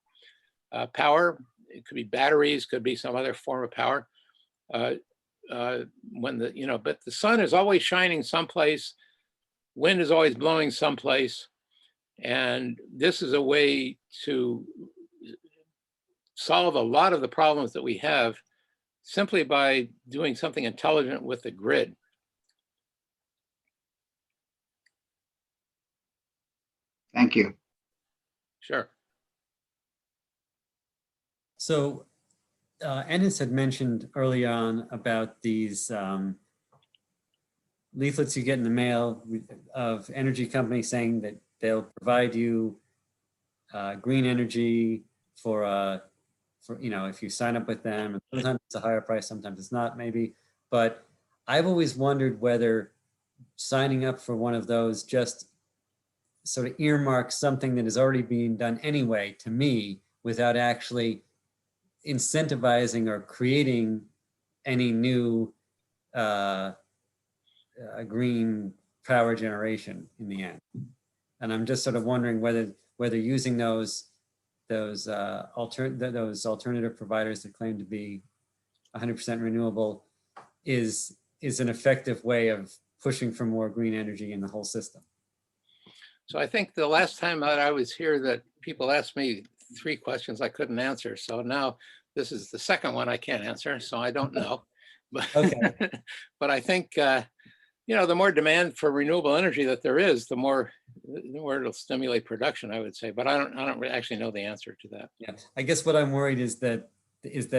power. It could be batteries, could be some other form of power. But the sun is always shining someplace, wind is always blowing someplace, and this is a way to solve a lot of the problems that we have simply by doing something intelligent with the grid. thank you. Sure. So Ennis had mentioned early on about these leaflets you get in the mail of energy companies saying that they'll provide you green energy for if you sign up with them, and sometimes it's a higher price, sometimes it's not, maybe. But I've always wondered whether signing up for one of those just sort of earmarks something that is already being done anyway to me, without actually incentivizing or creating any new green power generation in the end. And I'm just sort of wondering whether using those alternative providers that claim to be 100% renewable is an effective way of pushing for more green energy in the whole system. So I think the last time that I was here that people asked me 3 questions I couldn't answer. So now this is the second one I can't answer, so I don't know. But, Okay. but I think, the more demand for renewable energy that there is, the more it'll stimulate production, I would say. But I don't actually know the answer to that. Yeah, I guess what I'm worried is that if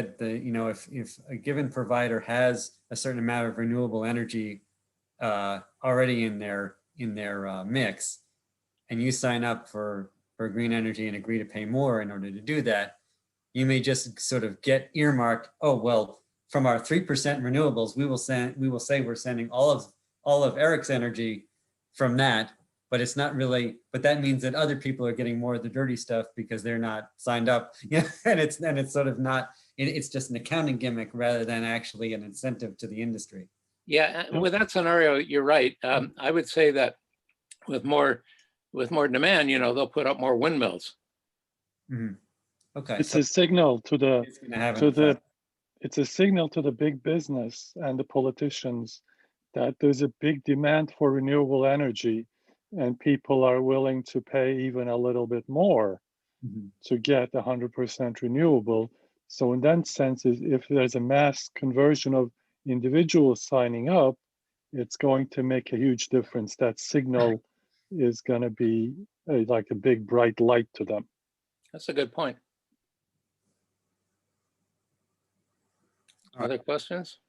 a given provider has a certain amount of renewable energy already in their mix, and you sign up for green energy and agree to pay more in order to do that, you may just sort of get earmarked, oh, well, from our 3% renewables, we will say we're sending all of Eric's energy from that, but it's not really, but that means that other people are getting more of the dirty stuff because they're not signed up. Yeah, and it's sort of not, it's just an accounting gimmick rather than actually an incentive to the industry. Yeah, with that scenario, you're right. I would say that with more demand, they'll put up more windmills. Mm-hmm. Okay, It's so a signal to the it's going to have an effect. it's a signal to the big business and the politicians that there's a big demand for renewable energy, and people are willing to pay even a little bit more Mhm. to get 100% renewable. So in that sense, if there's a mass conversion of individuals signing up, it's going to make a huge difference. That signal is going to be like a big bright light to them. That's a good point. Other questions?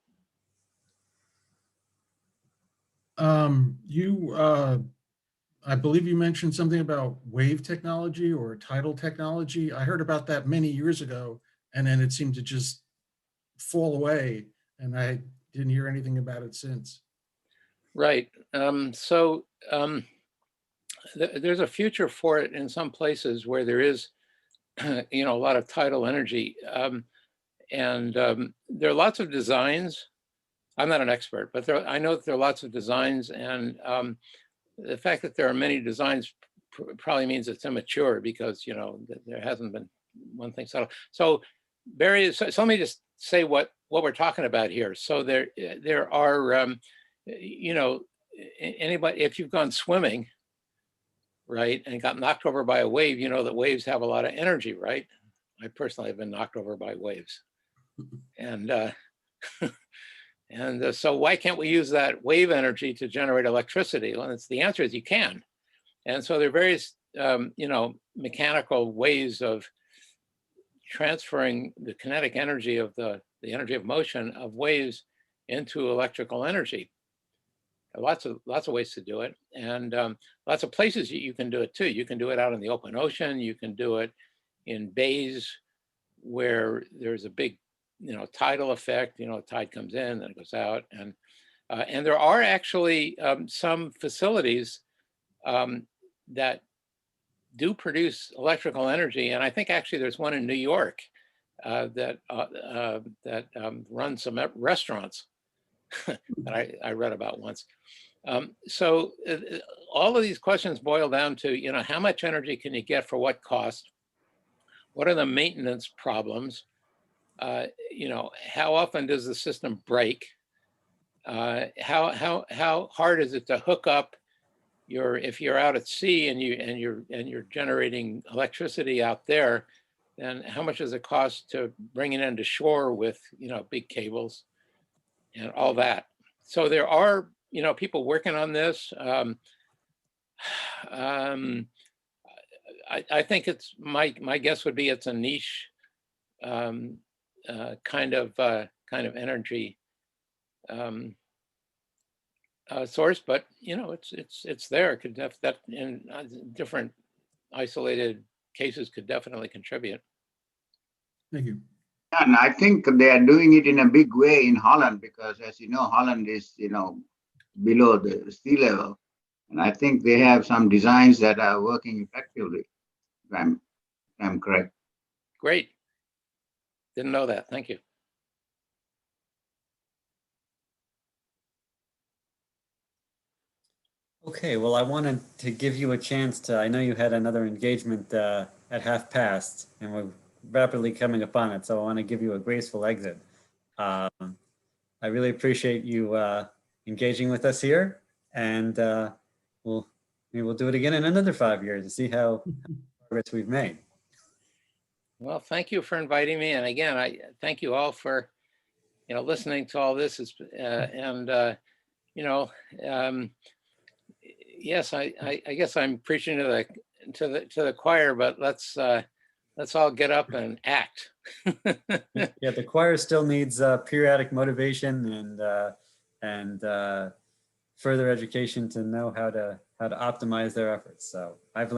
I believe you mentioned something about wave technology or tidal technology. I heard about that many years ago, and then it seemed to just fall away, and I didn't hear anything about it since. Right. There's a future for it in some places where there is, a lot of tidal energy. There are lots of designs. I'm not an expert, but I know that there are lots of designs, and the fact that there are many designs probably means it's immature because, there hasn't been one thing settled. So Barry, so let me just say what we're talking about here. So there are, anybody, if you've gone swimming, right, and got knocked over by a wave, you know that waves have a lot of energy, right? I personally have been knocked over by waves. And so why can't we use that wave energy to generate electricity? Well, the answer is you can. And so there are various, mechanical ways of transferring the kinetic energy of the energy of motion of waves into electrical energy. Lots of ways to do it, and lots of places you can do it too. You can do it out in the open ocean. You can do it in bays where there's a big, tidal effect. Tide comes in, then it goes out, and there are actually some facilities that do produce electrical energy, and I think actually there's one in New York that runs some restaurants that I read about once. So all of these questions boil down to, how much energy can you get for what cost? What are the maintenance problems? How often does the system break? How hard is it to hook up if you're out at sea and you're generating electricity out there, then how much does it cost to bring it into shore with, big cables and all that? So there are, people working on this. I think it's my guess would be it's a niche kind of energy source, but it's there. It could have that in different isolated cases could definitely contribute. Thank you. And I think they are doing it in a big way in Holland because, as you know, Holland is, below the sea level. And I think they have some designs that are working effectively, if I'm correct. Great. Didn't know that. Thank you. Okay, well, I wanted to give you a chance to, I know you had another engagement at past, and we're rapidly coming upon it, so I want to give you a graceful exit. I really appreciate you engaging with us here, and maybe we'll do it again in another 5 years to see how progress we've made. Well, thank you for inviting me. And again, I thank you all for, listening to all this. Yes, I guess I'm preaching to the choir, but let's all get up and act. Yeah, the choir still needs periodic motivation and further education to know how to optimize their efforts. So I've